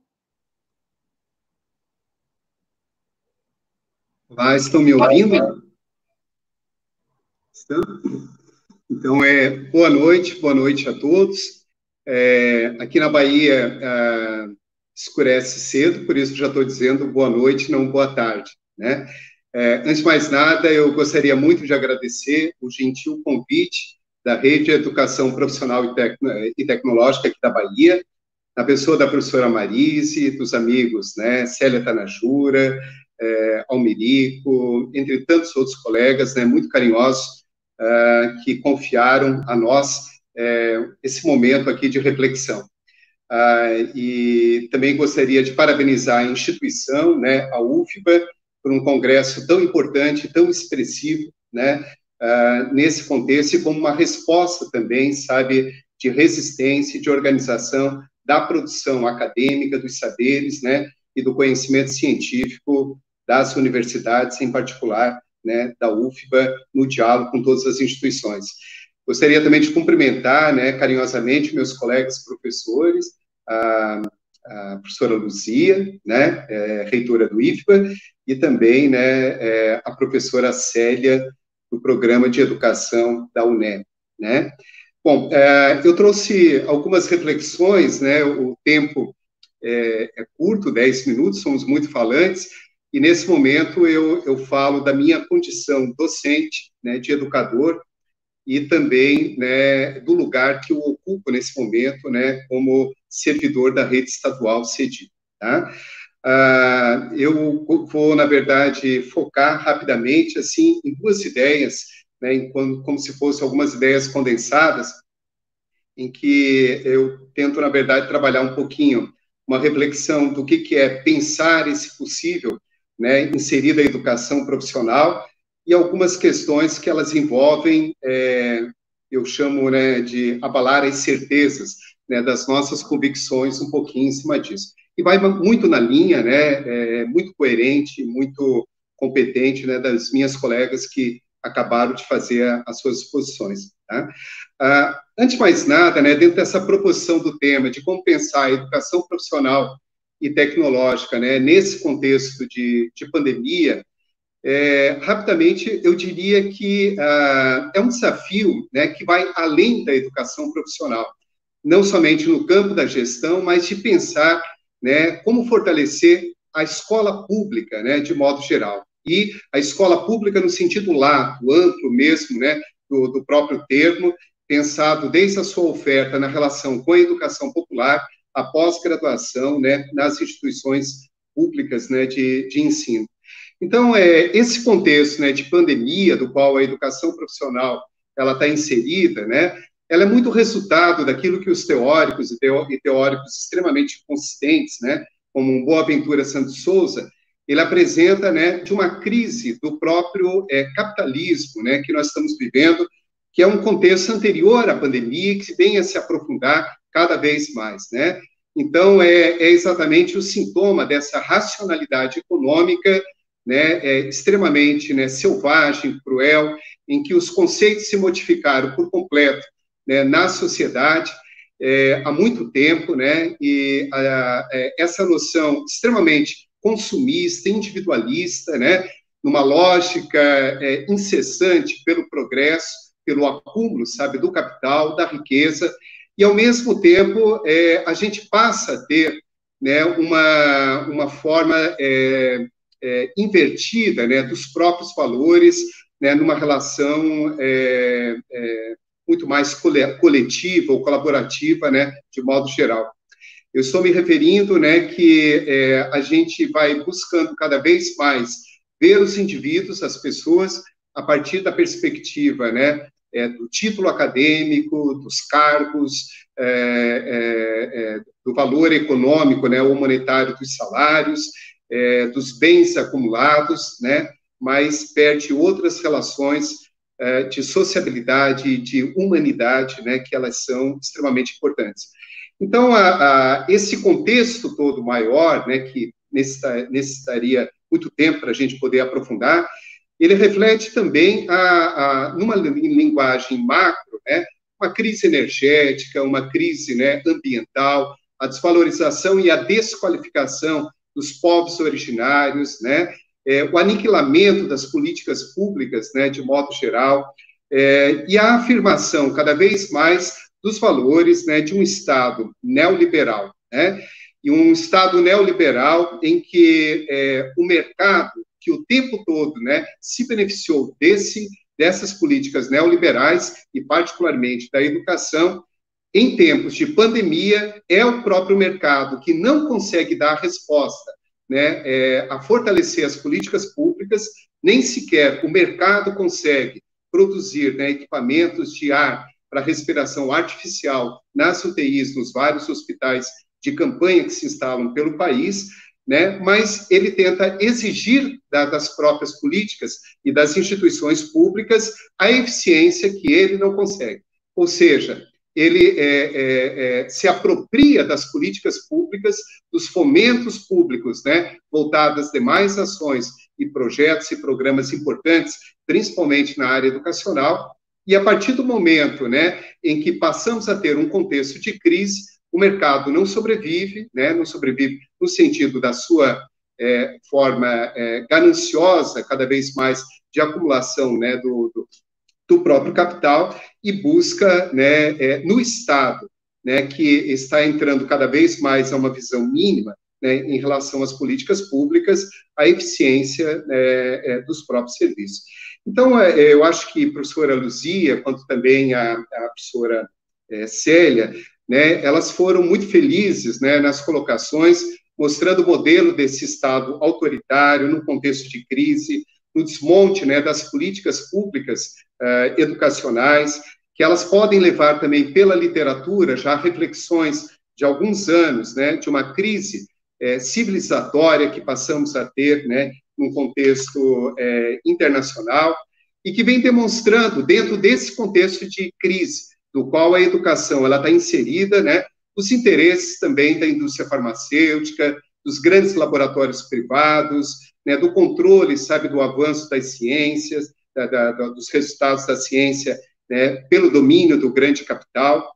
Olá, estão me ouvindo? Estão? Então, boa noite a todos. Aqui na Bahia, escurece cedo, por isso já estou dizendo boa noite, não boa tarde, né? Antes de mais nada, eu gostaria muito de agradecer o gentil convite da Rede de Educação Profissional e Tecnológica aqui da Bahia, na pessoa da professora Marise, dos amigos, né, Célia Tanajura, Almerico, entre tantos outros colegas, né, muito carinhosos, que confiaram a nós esse momento aqui de reflexão. E também gostaria de parabenizar a instituição, né, a UFBA, por um congresso tão importante, tão expressivo, né, nesse contexto, e como uma resposta também, sabe, de resistência e de organização da produção acadêmica, dos saberes, né, e do conhecimento científico das universidades, em particular, né, da UFBA, no diálogo com todas as instituições. Gostaria também de cumprimentar, né, carinhosamente, meus colegas professores, a professora Luzia, né, reitora do IFBA, e também, né, a professora Célia, do Programa de Educação da UNEB, né. Bom, eu trouxe algumas reflexões, né, o tempo é curto, 10 minutos, somos muito falantes, e nesse momento eu falo da minha condição docente, né, de educador, e também, né, do lugar que eu ocupo nesse momento, né, como servidor da rede estadual CEDI, tá? Eu vou, na verdade, focar rapidamente, assim, em 2 ideias, né, como se fossem algumas ideias condensadas, em que eu tento, na verdade, trabalhar um pouquinho uma reflexão do que é pensar esse possível, né, inserir a educação profissional, e algumas questões que elas envolvem, eu chamo, né, de abalar as certezas, né, das nossas convicções, um pouquinho em cima disso. E vai muito na linha, né, muito coerente, muito competente, né, das minhas colegas que acabaram de fazer as suas exposições, tá? Antes de mais nada, né, dentro dessa proposição do tema de como pensar a educação profissional e tecnológica, né, nesse contexto de pandemia, rapidamente, eu diria que é um desafio, né, que vai além da educação profissional, não somente no campo da gestão, mas de pensar, né, como fortalecer a escola pública, né, de modo geral. E a escola pública no sentido lato, amplo mesmo, né, do próprio termo, pensado desde a sua oferta na relação com a educação popular, a pós-graduação, né, nas instituições públicas, né, de ensino. Então, esse contexto, né, de pandemia, do qual a educação profissional ela está inserida, né, ela é muito resultado daquilo que os teóricos e teóricos extremamente consistentes, né, como Boaventura Santos Souza, ele apresenta, né, de uma crise do próprio capitalismo, né, que nós estamos vivendo, que é um contexto anterior à pandemia, que vem a se aprofundar cada vez mais, né. Então, é exatamente o sintoma dessa racionalidade econômica, né, extremamente, né, selvagem, cruel, em que os conceitos se modificaram por completo, né, na sociedade há muito tempo, né, e essa noção extremamente consumista, individualista, né, numa lógica incessante pelo progresso, pelo acúmulo, sabe, do capital, da riqueza, e, ao mesmo tempo, a gente passa a ter, né, uma forma invertida, né, dos próprios valores, né, numa relação muito mais coletiva ou colaborativa, né, de modo geral. Eu estou me referindo, né, que a gente vai buscando cada vez mais ver os indivíduos, as pessoas, a partir da perspectiva, né, do título acadêmico, dos cargos, do valor econômico, né, ou monetário dos salários, dos bens acumulados, né, mas perde outras relações de sociabilidade, de humanidade, né, que elas são extremamente importantes. Então, esse contexto todo maior, né, que necessitaria muito tempo para a gente poder aprofundar, ele reflete também, numa linguagem macro, né, uma crise energética, uma crise, né, ambiental, a desvalorização e a desqualificação dos povos originários, né, o aniquilamento das políticas públicas, né, de modo geral, e a afirmação cada vez mais dos valores, né, de um Estado neoliberal, né, e um Estado neoliberal em que o mercado, que o tempo todo, né, se beneficiou dessas políticas neoliberais e particularmente da educação, em tempos de pandemia, é o próprio mercado que não consegue dar resposta, né, a fortalecer as políticas públicas, nem sequer o mercado consegue produzir, né, equipamentos de ar para respiração artificial nas UTIs, nos vários hospitais de campanha que se instalam pelo país, né, mas ele tenta exigir das próprias políticas e das instituições públicas a eficiência que ele não consegue. Ou seja, ele se apropria das políticas públicas, dos fomentos públicos, né, voltados às demais ações e projetos e programas importantes, principalmente na área educacional, e a partir do momento, né, em que passamos a ter um contexto de crise, o mercado não sobrevive, né, não sobrevive no sentido da sua forma gananciosa, cada vez mais de acumulação, né, do próprio capital, e busca, né, no Estado, né, que está entrando cada vez mais a uma visão mínima, né, em relação às políticas públicas, a eficiência dos próprios serviços. Então, eu acho que a professora Luzia, quanto também a professora Célia, né, elas foram muito felizes, né, nas colocações, mostrando o modelo desse Estado autoritário no contexto de crise, no desmonte, né, das políticas públicas educacionais, que elas podem levar também pela literatura já reflexões de alguns anos, né, de uma crise civilizatória que passamos a ter, né, num contexto internacional, e que vem demonstrando, dentro desse contexto de crise, do qual a educação ela está inserida, né, os interesses também da indústria farmacêutica, dos grandes laboratórios privados, né, do controle, sabe, do avanço das ciências, dos resultados da ciência, né, pelo domínio do grande capital.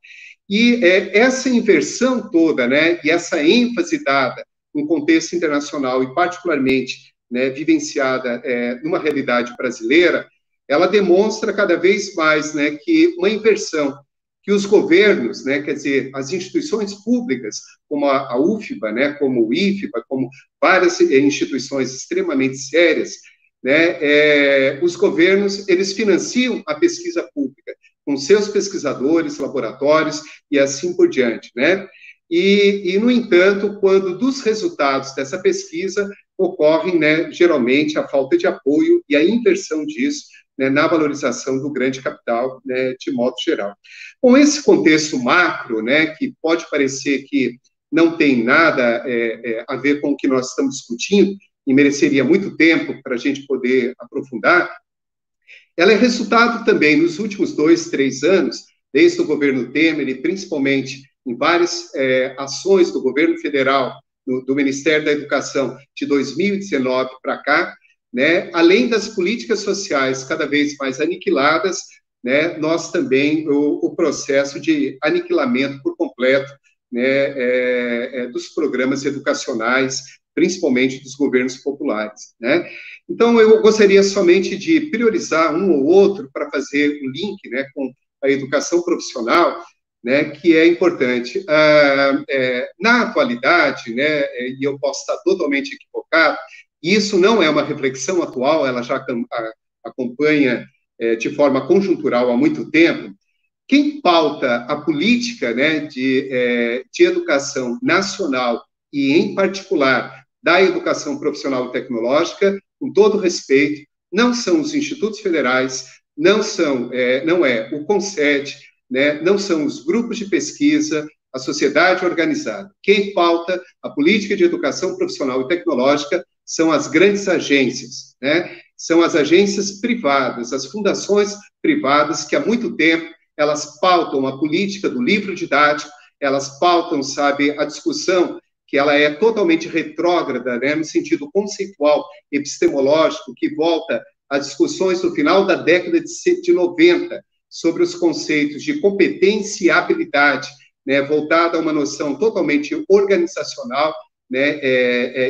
E essa inversão toda, né, e essa ênfase dada um contexto internacional e particularmente, né, vivenciada numa realidade brasileira, ela demonstra cada vez mais, né, que uma inversão, que os governos, né, quer dizer, as instituições públicas, como a UFBA, né, como o IFBA, como várias instituições extremamente sérias, né, os governos, eles financiam a pesquisa pública, com seus pesquisadores, laboratórios e assim por diante, né? E, no entanto, quando dos resultados dessa pesquisa ocorrem, né, geralmente, a falta de apoio e a inversão disso, né, na valorização do grande capital, né, de modo geral. Com esse contexto macro, né, que pode parecer que não tem nada a ver com o que nós estamos discutindo, e mereceria muito tempo para a gente poder aprofundar, ela é resultado também, nos últimos 2, 3 anos, desde o governo Temer, e principalmente em várias ações do governo federal, do Ministério da Educação, de 2019 para cá, né, além das políticas sociais cada vez mais aniquiladas, né, nós também, o processo de aniquilamento por completo, né, dos programas educacionais, principalmente dos governos populares, né? Então, eu gostaria somente de priorizar um ou outro para fazer um link, né, com a educação profissional, né, que é importante. Na atualidade, né, e eu posso estar totalmente equivocado, isso não é uma reflexão atual, ela já acompanha de forma conjuntural há muito tempo. Quem pauta a política, né, de educação nacional e, em particular, da educação profissional e tecnológica, com todo respeito, não são os institutos federais, não é o CONSET, né, não são os grupos de pesquisa, a sociedade organizada. Quem pauta a política de educação profissional e tecnológica são as grandes agências, né? São as agências privadas, as fundações privadas que há muito tempo elas pautam a política do livro didático, elas pautam, sabe, a discussão que ela é totalmente retrógrada, né, no sentido conceitual, epistemológico, que volta às discussões do final da década de 90, sobre os conceitos de competência e habilidade, né, voltada a uma noção totalmente organizacional, né,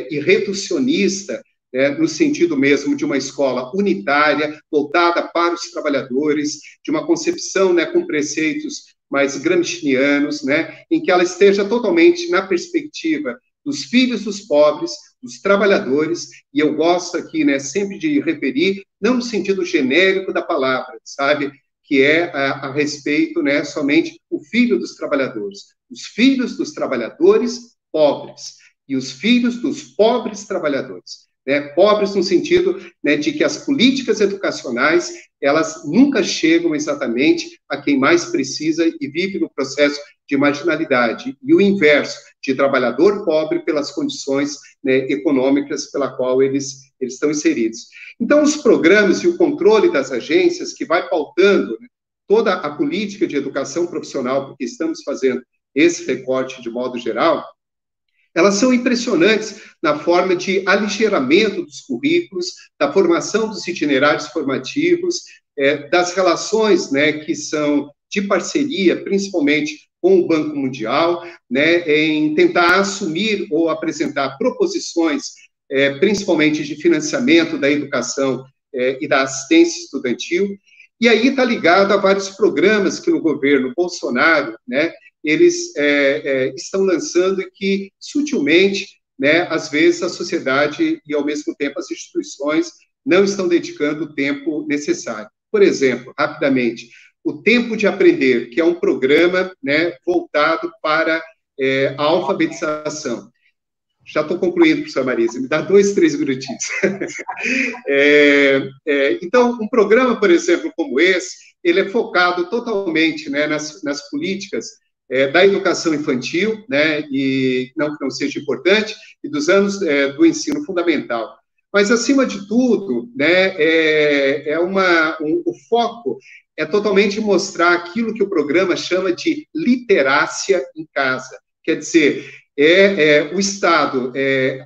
e reducionista, né, no sentido mesmo de uma escola unitária, voltada para os trabalhadores, de uma concepção, né, com preceitos mais gramscianos, né, em que ela esteja totalmente na perspectiva dos filhos dos pobres, dos trabalhadores, e eu gosto aqui, né, sempre de referir, não no sentido genérico da palavra, sabe, que é a respeito, né, somente o filho dos trabalhadores, os filhos dos trabalhadores pobres, e os filhos dos pobres trabalhadores, né, pobres no sentido, né, de que as políticas educacionais, elas nunca chegam exatamente a quem mais precisa e vive no processo de marginalidade, e o inverso, de trabalhador pobre pelas condições, né, econômicas pela qual eles estão inseridos. Então, os programas e o controle das agências, que vai pautando, né, toda a política de educação profissional, porque estamos fazendo esse recorte de modo geral, elas são impressionantes na forma de aligeiramento dos currículos, da formação dos itinerários formativos, das relações, né, que são de parceria, principalmente com o Banco Mundial, né, em tentar assumir ou apresentar proposições, principalmente de financiamento da educação e da assistência estudantil, e aí está ligado a vários programas que no governo Bolsonaro, né, eles estão lançando e que, sutilmente, né, às vezes a sociedade e, ao mesmo tempo, as instituições não estão dedicando o tempo necessário. Por exemplo, rapidamente, o Tempo de Aprender, que é um programa, né, voltado para a alfabetização. Já estou concluindo, professora Marisa, me dá 2, 3 minutinhos. Então, um programa, por exemplo, como esse, ele é focado totalmente, né, nas políticas da educação infantil, né, e não que não seja importante, e dos anos do ensino fundamental. Mas, acima de tudo, né, o foco é totalmente mostrar aquilo que o programa chama de literácia em casa. Quer dizer, o Estado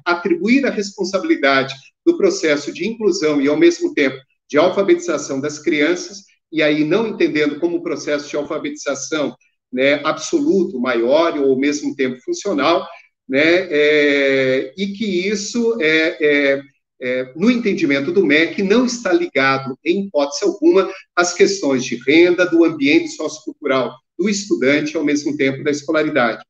atribuir a responsabilidade do processo de inclusão e, ao mesmo tempo, de alfabetização das crianças, e aí não entendendo como o processo de alfabetização, né, absoluto, maior ou ao mesmo tempo funcional, né, e que isso no entendimento do MEC, não está ligado, em hipótese alguma, às questões de renda, do ambiente sociocultural do estudante, ao mesmo tempo da escolaridade.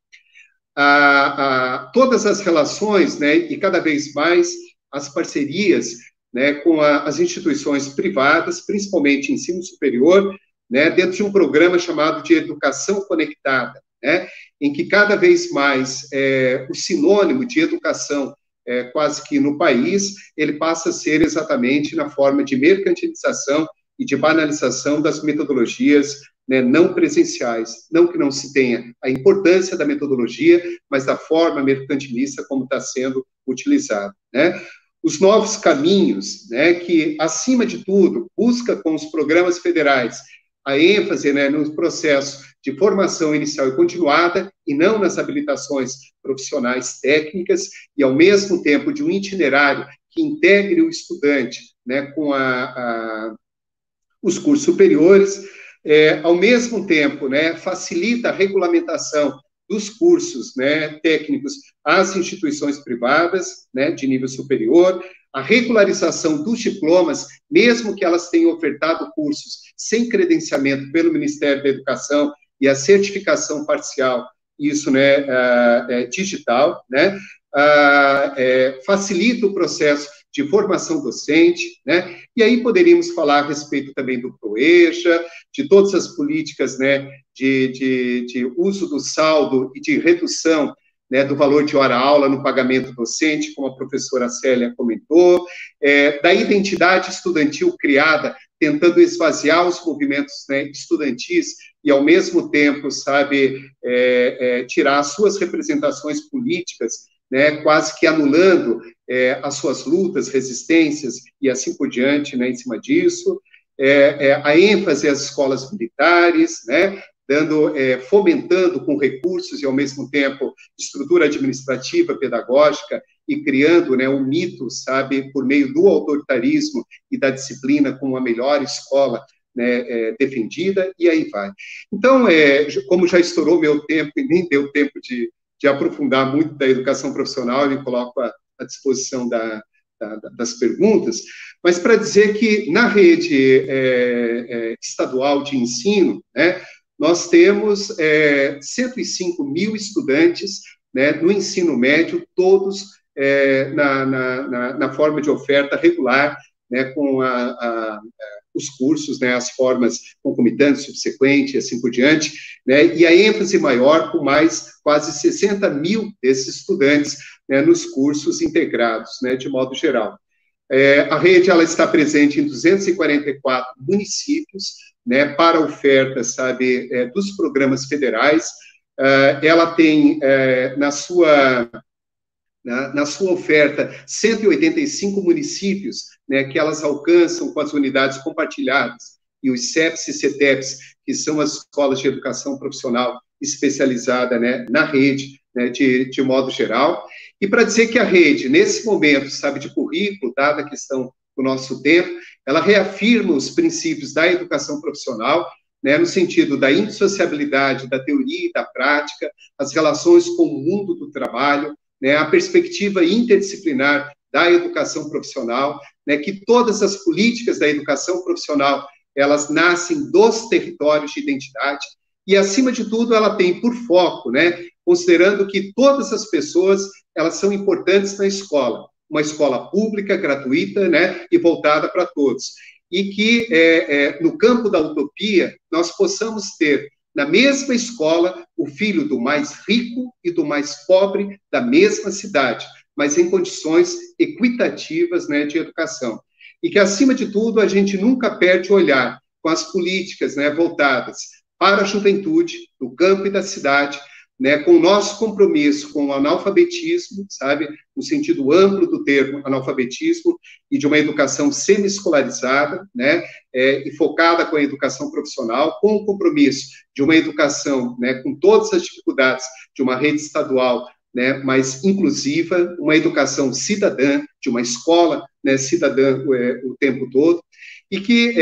Todas as relações, né, e cada vez mais as parcerias, né, com as instituições privadas, principalmente ensino superior, né, dentro de um programa chamado de Educação Conectada, né, em que cada vez mais o sinônimo de educação, quase que no país, ele passa a ser exatamente na forma de mercantilização e de banalização das metodologias, né, não presenciais. Não que não se tenha a importância da metodologia, mas da forma mercantilista como está sendo utilizada, né? Os novos caminhos, né, que, acima de tudo, busca com os programas federais a ênfase, né, no processo de formação inicial e continuada, e não nas habilitações profissionais técnicas, e, ao mesmo tempo, de um itinerário que integre o estudante, né, com os cursos superiores, ao mesmo tempo, né, facilita a regulamentação dos cursos, né, técnicos às instituições privadas, né, de nível superior, a regularização dos diplomas, mesmo que elas tenham ofertado cursos sem credenciamento pelo Ministério da Educação, e a certificação parcial, isso, né, digital, né, facilita o processo de formação docente, né, e aí poderíamos falar a respeito também do PROEJA, de todas as políticas, né, de uso do saldo e de redução, né, do valor de hora-aula no pagamento docente, como a professora Célia comentou, da identidade estudantil criada, tentando esvaziar os movimentos, né, estudantis, e, ao mesmo tempo, sabe, tirar as suas representações políticas, né, quase que anulando as suas lutas, resistências, e assim por diante, né, em cima disso, a ênfase às escolas militares, né, fomentando com recursos e, ao mesmo tempo, estrutura administrativa, pedagógica, e criando, né, um mito, sabe, por meio do autoritarismo e da disciplina como a melhor escola, né, defendida, e aí vai. Então, como já estourou meu tempo e nem deu tempo de aprofundar muito da educação profissional, eu me coloco à disposição das perguntas, mas para dizer que na rede estadual de ensino, né, nós temos 105 mil estudantes, né, no ensino médio, todos na forma de oferta regular, né, com os cursos, né, as formas concomitantes, subsequentes, e assim por diante, né, e a ênfase maior com mais quase 60 mil desses estudantes, né, nos cursos integrados, né, de modo geral. A rede, ela está presente em 244 municípios, né, para oferta, sabe, dos programas federais. Ela tem na sua oferta 185 municípios, né, que elas alcançam com as unidades compartilhadas, e os CEPs e CETEPs, que são as escolas de educação profissional especializada, né, na rede, né, de modo geral. E para dizer que a rede, nesse momento, sabe, de currículo, dada a questão do nosso tempo, ela reafirma os princípios da educação profissional, né, no sentido da indissociabilidade da teoria e da prática, as relações com o mundo do trabalho, né, a perspectiva interdisciplinar da educação profissional, né, que todas as políticas da educação profissional, elas nascem dos territórios de identidade, e, acima de tudo, ela tem por foco, né, considerando que todas as pessoas, elas são importantes na escola, uma escola pública, gratuita, né, e voltada para todos, e que, no campo da utopia, nós possamos ter, na mesma escola, o filho do mais rico e do mais pobre da mesma cidade, mas em condições equitativas, né, de educação. E que, acima de tudo, a gente nunca perde o olhar com as políticas, né, voltadas para a juventude, do campo e da cidade, né, com o nosso compromisso com o analfabetismo, sabe, no sentido amplo do termo analfabetismo, e de uma educação semi-escolarizada, né, e focada com a educação profissional, com o compromisso de uma educação, né, com todas as dificuldades de uma rede estadual, né, mais inclusiva, uma educação cidadã, de uma escola, né, cidadã o tempo todo, e que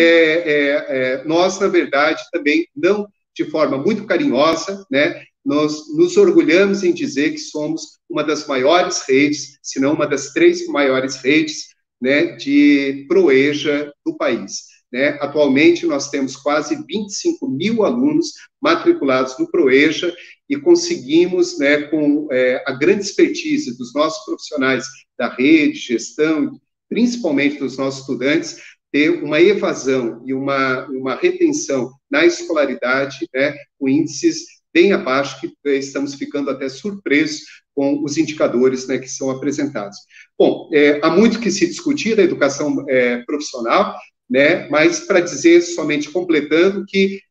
nós, na verdade, também não de forma muito carinhosa, né, nós nos orgulhamos em dizer que somos uma das maiores redes, se não uma das 3 maiores redes, né, de ProEja do país. Né? Atualmente, nós temos quase 25 mil alunos matriculados no ProEja e conseguimos, né, com a grande expertise dos nossos profissionais da rede, gestão, principalmente dos nossos estudantes, ter uma evasão e uma retenção na escolaridade, né, com índices bem abaixo, que estamos ficando até surpresos com os indicadores, né, que são apresentados. Bom, há muito que se discutir da educação profissional, né, mas para dizer, somente completando, que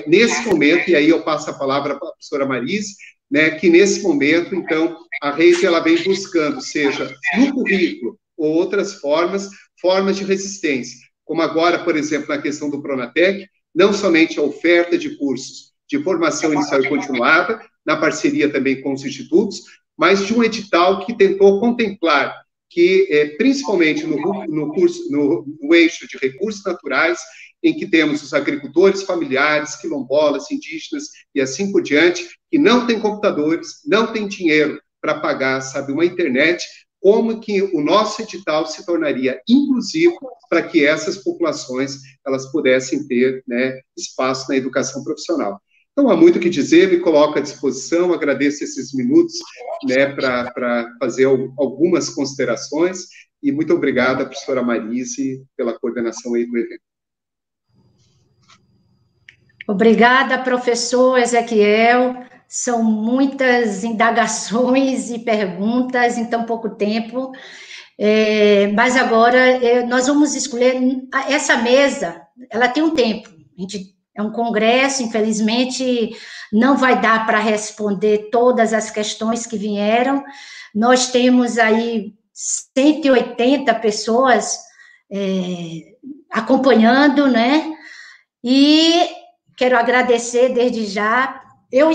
nesse momento, e aí eu passo a palavra para a professora Marise, né, que nesse momento, então, a rede ela vem buscando, seja no currículo ou outras formas de resistência, como agora, por exemplo, na questão do Pronatec, não somente a oferta de cursos de formação inicial e continuada, na parceria também com os institutos, mas de um edital que tentou contemplar que, principalmente no eixo de recursos naturais, em que temos os agricultores familiares, quilombolas, indígenas e assim por diante, que não têm computadores, não têm dinheiro para pagar, sabe, uma internet, como que o nosso edital se tornaria inclusivo para que essas populações elas pudessem ter, né, espaço na educação profissional. Então, há muito o que dizer, me coloco à disposição, agradeço esses minutos, né, para fazer algumas considerações, e muito obrigada, professora Marise, pela coordenação aí do evento. Obrigada, professor Ezequiel. São muitas indagações e perguntas em tão pouco tempo, mas agora nós vamos escolher essa mesa, ela tem um tempo, é um congresso, infelizmente não vai dar para responder todas as questões que vieram, nós temos aí 180 pessoas acompanhando, né, e quero agradecer desde já. Eu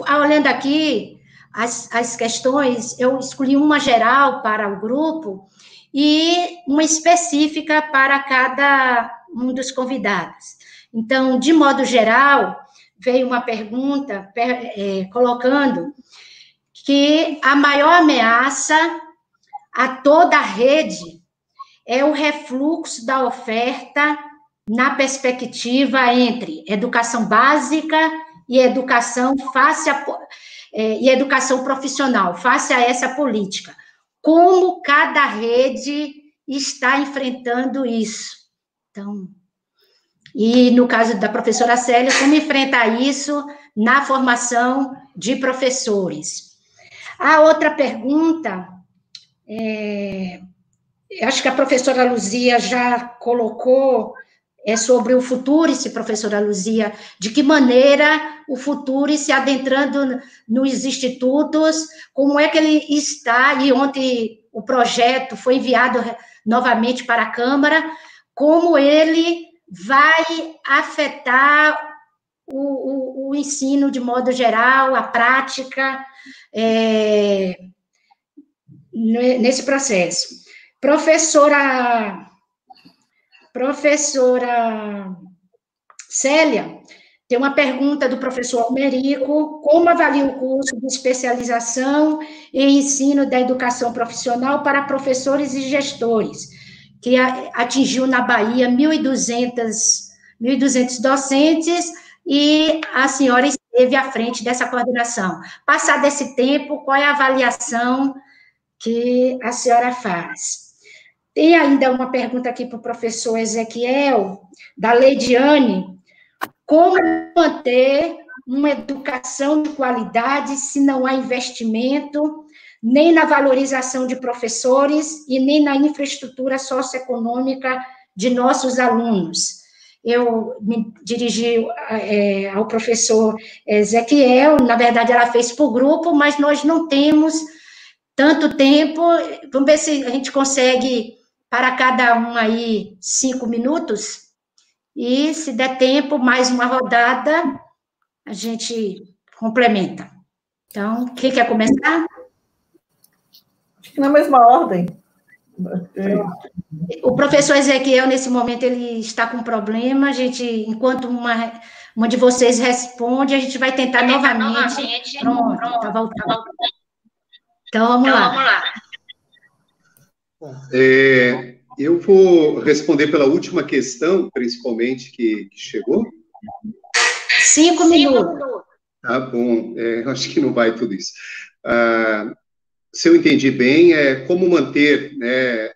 olhando aqui as questões, eu escolhi uma geral para o grupo e uma específica para cada um dos convidados. Então, de modo geral, veio uma pergunta colocando que a maior ameaça a toda a rede é o refluxo da oferta na perspectiva entre educação básica e educação educação profissional, face a essa política. Como cada rede está enfrentando isso? Então, e no caso da professora Célia, como enfrentar isso na formação de professores? A outra pergunta, acho que a professora Luzia já colocou, sobre o Futurice, professora Luzia, de que maneira o Futurice, adentrando nos institutos, como é que ele está, e ontem o projeto foi enviado novamente para a Câmara, como ele vai afetar o ensino de modo geral, a prática, nesse processo. Professora Célia, tem uma pergunta do professor Almerico: como avalia o curso de especialização em ensino da educação profissional para professores e gestores, que atingiu na Bahia 1.200 docentes, e a senhora esteve à frente dessa coordenação. Passado esse tempo, qual é a avaliação que a senhora faz? Tem ainda uma pergunta aqui para o professor Ezequiel, da Leidiane: como manter uma educação de qualidade se não há investimento nem na valorização de professores e nem na infraestrutura socioeconômica de nossos alunos? Eu me dirigi ao professor Ezequiel, na verdade ela fez por grupo, mas nós não temos tanto tempo, vamos ver se a gente consegue, para cada um aí, 5 minutos, e se der tempo, mais uma rodada, a gente complementa. Então, quem quer começar? Acho que na mesma ordem. O professor Ezequiel, nesse momento, ele está com problema, a gente, enquanto uma de vocês responde, a gente vai tentar novamente. Pronto, está voltando. Então, vamos lá. Eu vou responder pela última questão, principalmente, que chegou. 5 minutos. Tá bom, eu acho que não vai tudo isso. Se eu entendi bem, como manter, né,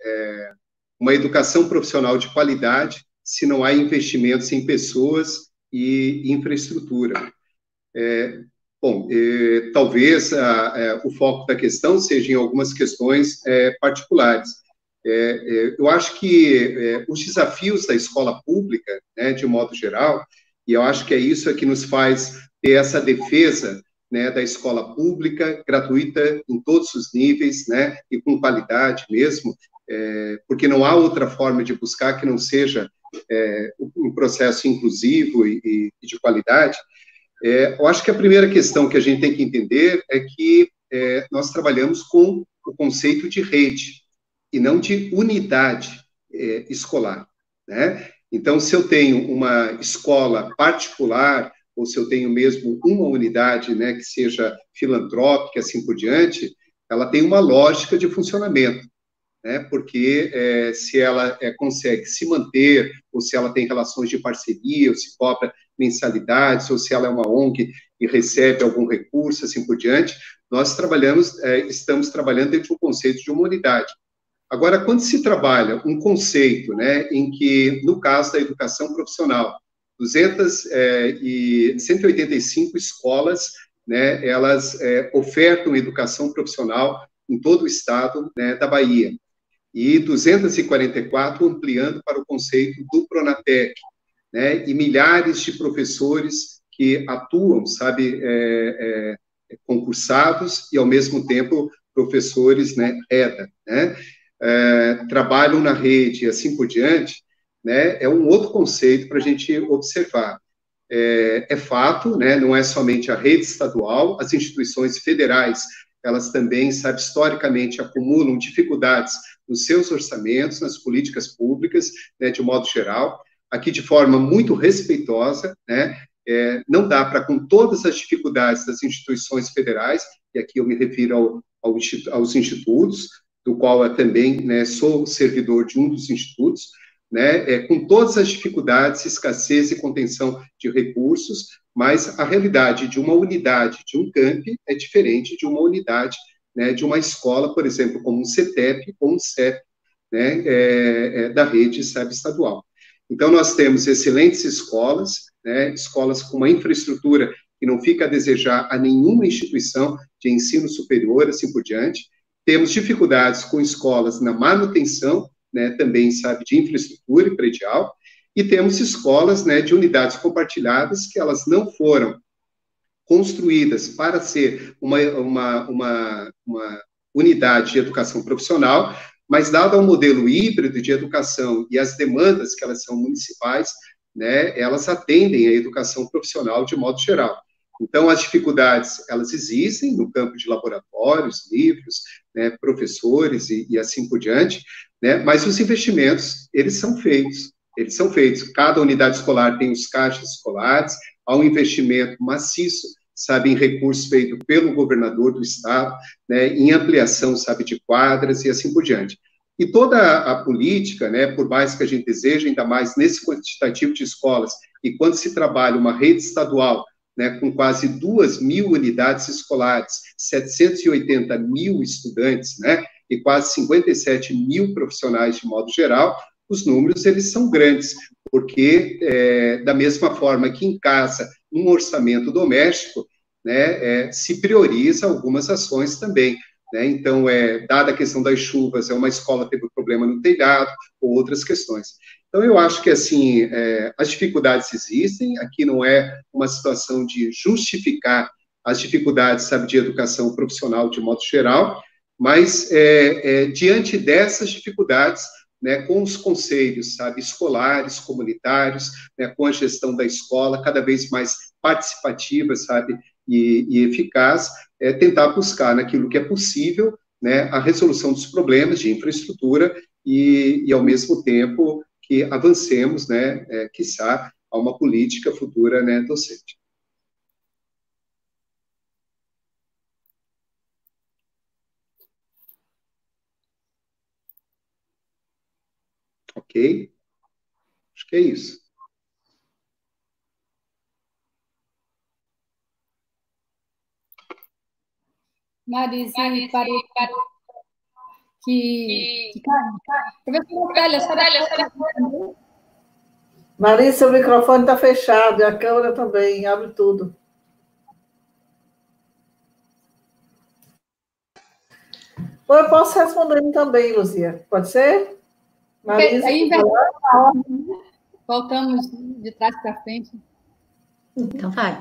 uma educação profissional de qualidade se não há investimentos em pessoas e infraestrutura. Talvez o foco da questão seja em algumas questões particulares. Eu acho que os desafios da escola pública, né, de modo geral, e eu acho que é isso que nos faz ter essa defesa, né, da escola pública, gratuita em todos os níveis, né, e com qualidade mesmo, porque não há outra forma de buscar que não seja um processo inclusivo e de qualidade. Eu acho que a primeira questão que a gente tem que entender é que nós trabalhamos com o conceito de rede e não de unidade escolar, né? Então, se eu tenho uma escola particular, ou se eu tenho mesmo uma unidade, né, que seja filantrópica, assim por diante, ela tem uma lógica de funcionamento, né, porque se ela consegue se manter, ou se ela tem relações de parceria, ou se cobra mensalidades, ou se ela é uma ONG e recebe algum recurso, assim por diante, nós estamos trabalhando dentro de um conceito de uma unidade. Agora, quando se trabalha um conceito, né, em que, no caso da educação profissional, 185 escolas, né, elas ofertam educação profissional em todo o estado, né, da Bahia, e 244 ampliando para o conceito do Pronatec, né, e milhares de professores que atuam, sabe, concursados e, ao mesmo tempo, professores, né, EDA, né, trabalham na rede e assim por diante, né, é um outro conceito para a gente observar. É fato, né, não é somente a rede estadual, as instituições federais, elas também, sabe, historicamente acumulam dificuldades nos seus orçamentos, nas políticas públicas, né, de modo geral, aqui de forma muito respeitosa, né, não dá para, com todas as dificuldades das instituições federais, e aqui eu me refiro aos institutos, do qual eu também, né, sou servidor de um dos institutos, né, com todas as dificuldades, escassez e contenção de recursos, mas a realidade de uma unidade, de um campi, é diferente de uma unidade, né, de uma escola, por exemplo, como um CETEP ou um CEP, né, da rede, sabe, estadual. Então, nós temos excelentes escolas, né, escolas com uma infraestrutura que não fica a desejar a nenhuma instituição de ensino superior, assim por diante. Temos dificuldades com escolas na manutenção, né, também, sabe, de infraestrutura e predial, e temos escolas, né, de unidades compartilhadas que elas não foram construídas para ser uma unidade de educação profissional, mas dado ao modelo híbrido de educação e as demandas que elas são municipais, né, elas atendem a educação profissional de modo geral. Então, as dificuldades, elas existem no campo de laboratórios, livros, né, professores e assim por diante, né, mas os investimentos, eles são feitos. Cada unidade escolar tem os caixas escolares, há um investimento maciço, sabe, em recursos feito pelo governador do estado, né, em ampliação, sabe, de quadras e assim por diante. E toda a política, né, por mais que a gente deseje, ainda mais nesse quantitativo de escolas, e quando se trabalha uma rede estadual, né, com quase 2.000 unidades escolares, 780 mil estudantes, né, e quase 57 mil profissionais de modo geral, os números, eles são grandes, porque, da mesma forma que em casa, um orçamento doméstico, né, se prioriza algumas ações também, né, então, dada a questão das chuvas, uma escola teve um problema no telhado, ou outras questões. Então, eu acho que, assim, as dificuldades existem, aqui não é uma situação de justificar as dificuldades, sabe, de educação profissional de modo geral, mas, diante dessas dificuldades, né, com os conselhos, sabe, escolares, comunitários, né, com a gestão da escola cada vez mais participativa, sabe, e eficaz, tentar buscar naquilo que é possível, né, a resolução dos problemas de infraestrutura e ao mesmo tempo, que avancemos, né, quiçá, a uma política futura, né, docente. Ok? Acho que é isso. Marise, parece que professora Célia, Marise, seu microfone está fechado, e a câmera também, abre tudo. Ou eu posso responder também, Luzia, pode ser? Marise, aí a ordem, voltamos de trás para frente. Então, vai.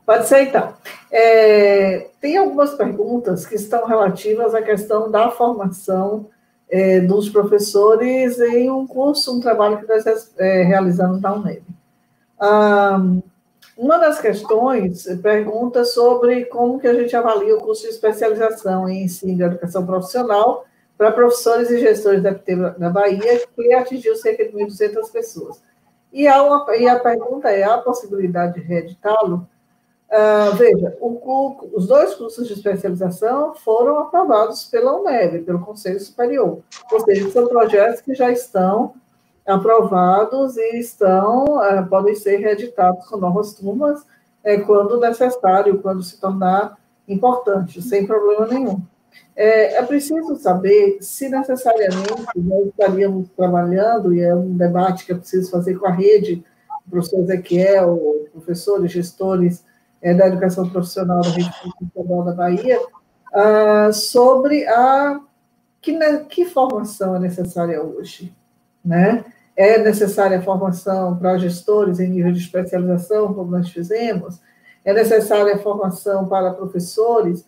Pode ser, então. Tem algumas perguntas que estão relativas à questão da formação dos professores em um curso, um trabalho que nós realizamos na UNEB. Uma das questões pergunta sobre como que a gente avalia o curso de especialização em ensino de educação profissional para professores e gestores da FT da Bahia, que atingiu cerca de 1.200 pessoas. E a pergunta é: há a possibilidade de reeditá-lo? Veja, os 2 cursos de especialização foram aprovados pela UNEB, pelo Conselho Superior, ou seja, são projetos que já estão aprovados e podem ser reeditados com novas turmas quando necessário, quando se tornar importante, sem problema nenhum. É preciso saber se necessariamente nós estaríamos trabalhando, e é um debate que é preciso fazer com a rede, o professor Ezequiel, professores, gestores da educação profissional da Rede Pública Estadual da Bahia, sobre que formação é necessária hoje, né? É necessária a formação para gestores em nível de especialização, como nós fizemos? É necessária a formação para professores?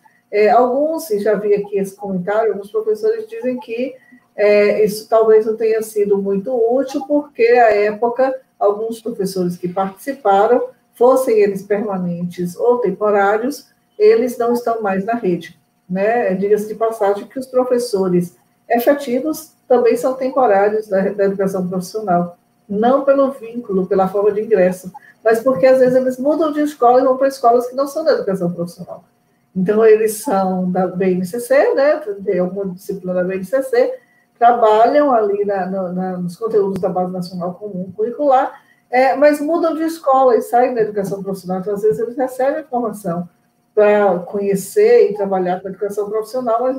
Alguns, e já vi aqui esse comentário, alguns professores dizem que isso talvez não tenha sido muito útil, porque, à época, alguns professores que participaram, fossem eles permanentes ou temporários, eles não estão mais na rede, né? Diga-se de passagem que os professores efetivos também são temporários da educação profissional, não pelo vínculo, pela forma de ingresso, mas porque, às vezes, eles mudam de escola e vão para escolas que não são da educação profissional. Então, eles são da BNCC, né? Tem alguma disciplina da BNCC, trabalham ali nos conteúdos da Base Nacional Comum Curricular, mas mudam de escola e saem da educação profissional. Então, às vezes, eles recebem a formação para conhecer e trabalhar com a educação profissional, mas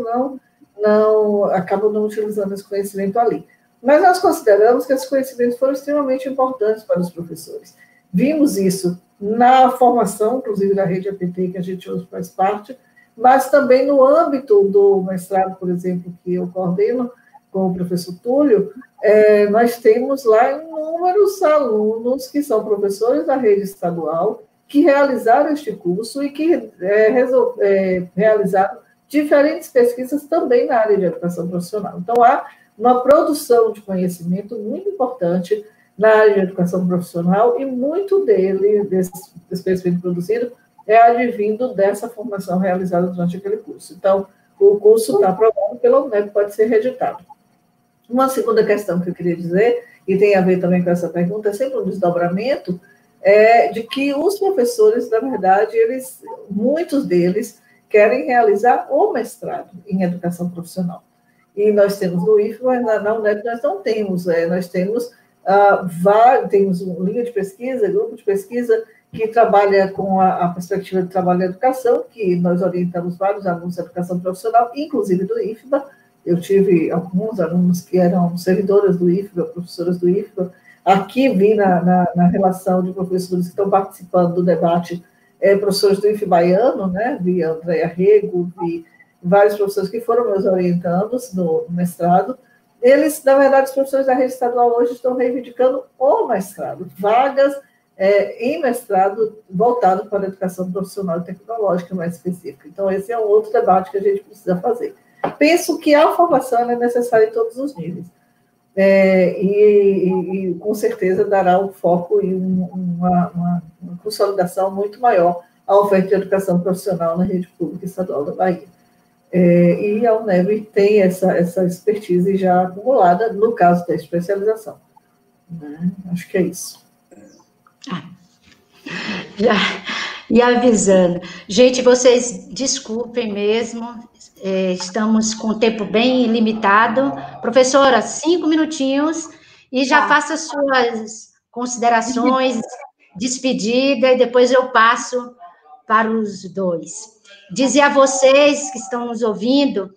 acabam não utilizando esse conhecimento ali. Mas nós consideramos que esses conhecimentos foram extremamente importantes para os professores. Vimos isso na formação, inclusive da rede APT, que a gente hoje faz parte, mas também no âmbito do mestrado, por exemplo, que eu coordeno com o professor Túlio, nós temos lá inúmeros alunos que são professores da rede estadual, que realizaram este curso e que realizaram diferentes pesquisas também na área de educação profissional. Então, há uma produção de conhecimento muito importante na área de educação profissional e muito desse conhecimento produzido é advindo dessa formação realizada durante aquele curso. Então, o curso está aprovado pela UNEB, pode ser reeditado. Uma segunda questão que eu queria dizer, e tem a ver também com essa pergunta, é sempre um desdobramento, de que os professores, na verdade, muitos deles querem realizar o mestrado em educação profissional. E nós temos no IFBA, mas na UNEB nós não temos, nós temos temos uma linha de pesquisa, grupo de pesquisa, que trabalha com a perspectiva de trabalho e educação, que nós orientamos vários alunos de educação profissional, inclusive do IFBA. Eu tive alguns alunos que eram servidoras do IFBA, professoras do IFBA. Aqui vi na relação de professores que estão participando do debate, professores do IFBA baiano, né? Vi a Andréa Rego, vi vários professores que foram meus orientandos no mestrado. Eles, na verdade, os professores da rede estadual hoje estão reivindicando o mestrado, vagas em mestrado voltado para a educação profissional e tecnológica mais específica. Então, esse é um outro debate que a gente precisa fazer. Penso que a formação é necessária em todos os níveis, e com certeza dará um foco e uma consolidação muito maior à oferta de educação profissional na rede pública estadual da Bahia. E a UNEB tem essa expertise já acumulada no caso da especialização. Acho que é isso. Já, e avisando. Gente, vocês desculpem mesmo, estamos com o tempo bem limitado. Professora, 5 minutinhos e já faça suas considerações, despedida, e depois eu passo para os dois. Dizer a vocês que estão nos ouvindo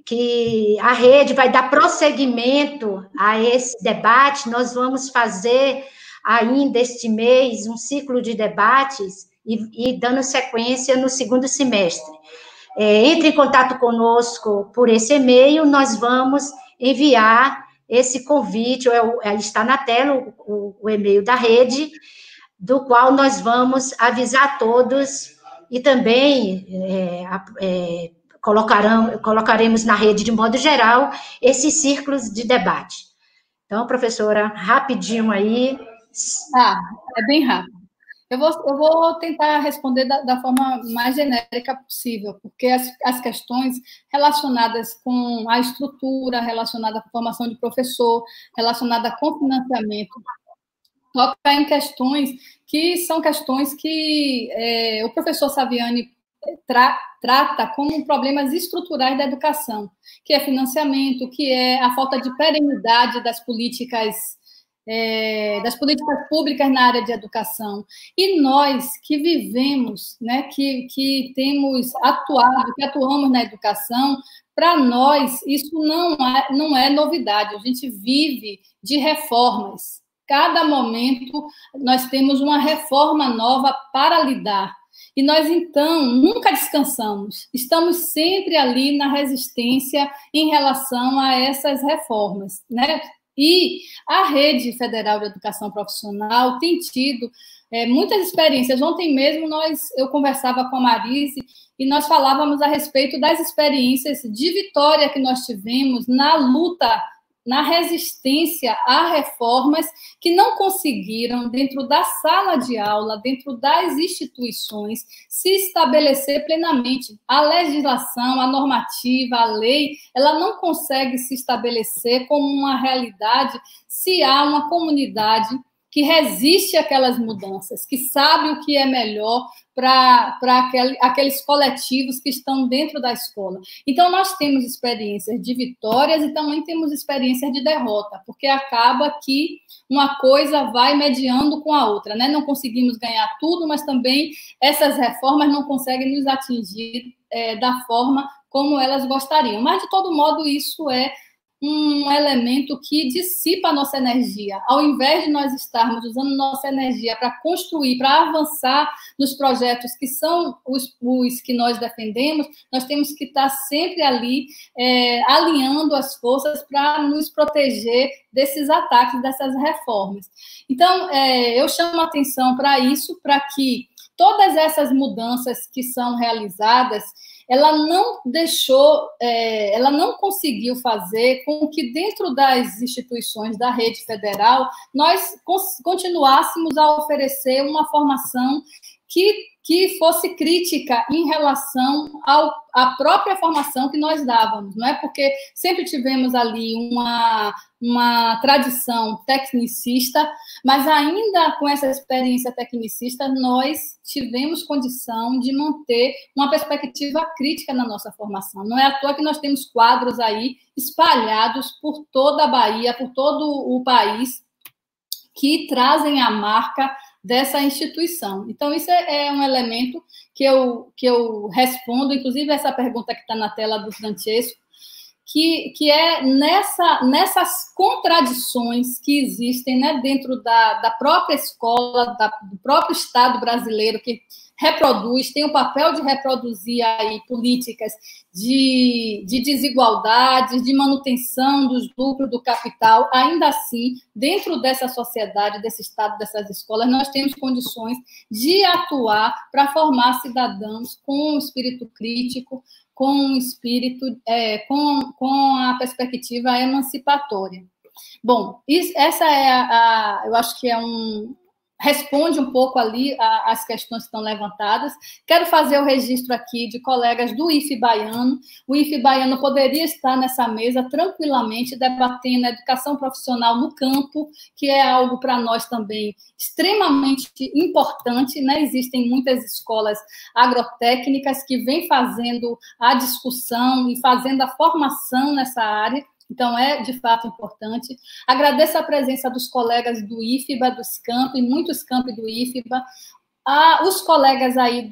que a rede vai dar prosseguimento a esse debate, nós vamos fazer ainda este mês um ciclo de debates e dando sequência no segundo semestre. Entre em contato conosco por esse e-mail, nós vamos enviar esse convite, está na tela o e-mail da rede, do qual nós vamos avisar a todos e também colocaremos na rede, de modo geral, esses círculos de debate. Então, professora, rapidinho aí. É bem rápido. Eu vou tentar responder da forma mais genérica possível, porque as questões relacionadas com a estrutura, relacionada com a formação de professor, relacionada com financiamento, toca em questões que são questões que o professor Saviani trata como problemas estruturais da educação, que é financiamento, que é a falta de perenidade das políticas públicas na área de educação. E nós que vivemos, né, que temos atuado, que atuamos na educação, para nós isso não é novidade, a gente vive de reformas. Cada momento nós temos uma reforma nova para lidar. E nós, então, nunca descansamos. Estamos sempre ali na resistência em relação a essas reformas, né? E a Rede Federal de Educação Profissional tem tido muitas experiências. Ontem mesmo eu conversava com a Marise e nós falávamos a respeito das experiências de vitória que nós tivemos na luta, na resistência a reformas que não conseguiram, dentro da sala de aula, dentro das instituições, se estabelecer plenamente. A legislação, a normativa, a lei, ela não consegue se estabelecer como uma realidade se há uma comunidade que resiste àquelas mudanças, que sabe o que é melhor para aqueles coletivos que estão dentro da escola. Então, nós temos experiências de vitórias e também temos experiências de derrota, porque acaba que uma coisa vai mediando com a outra, né? Não conseguimos ganhar tudo, mas também essas reformas não conseguem nos atingir da forma como elas gostariam. Mas, de todo modo, isso é um elemento que dissipa a nossa energia. Ao invés de nós estarmos usando nossa energia para construir, para avançar nos projetos que são os que nós defendemos, nós temos que estar sempre ali alinhando as forças para nos proteger desses ataques, dessas reformas. Então, eu chamo a atenção para isso, para que todas essas mudanças que são realizadas, ela não conseguiu fazer com que dentro das instituições da rede federal nós continuássemos a oferecer uma formação que fosse crítica em relação à própria formação que nós dávamos, não é? Porque sempre tivemos ali uma tradição tecnicista, mas ainda com essa experiência tecnicista, nós tivemos condição de manter uma perspectiva crítica na nossa formação. Não é à toa que nós temos quadros aí espalhados por toda a Bahia, por todo o país, que trazem a marca dessa instituição. Então, isso é um elemento que eu respondo, inclusive essa pergunta que está na tela do Francesco, que é nessas contradições que existem, né, dentro da própria escola, do próprio Estado brasileiro, que tem o papel de reproduzir aí políticas de desigualdades, de manutenção dos lucros do capital. Ainda assim, dentro dessa sociedade, desse Estado, dessas escolas, nós temos condições de atuar para formar cidadãos com um espírito crítico, com um espírito, com a perspectiva emancipatória. Bom, essa eu acho que é responde um pouco ali às questões que estão levantadas. Quero fazer o registro aqui de colegas do IFE Baiano. O IFE Baiano poderia estar nessa mesa tranquilamente debatendo a educação profissional no campo, que é algo para nós também extremamente importante, né? Existem muitas escolas agrotécnicas que vêm fazendo a discussão e fazendo a formação nessa área. Então, é, de fato, importante. Agradeço a presença dos colegas do IFBA, dos campi, muitos campi do IFBA, os colegas aí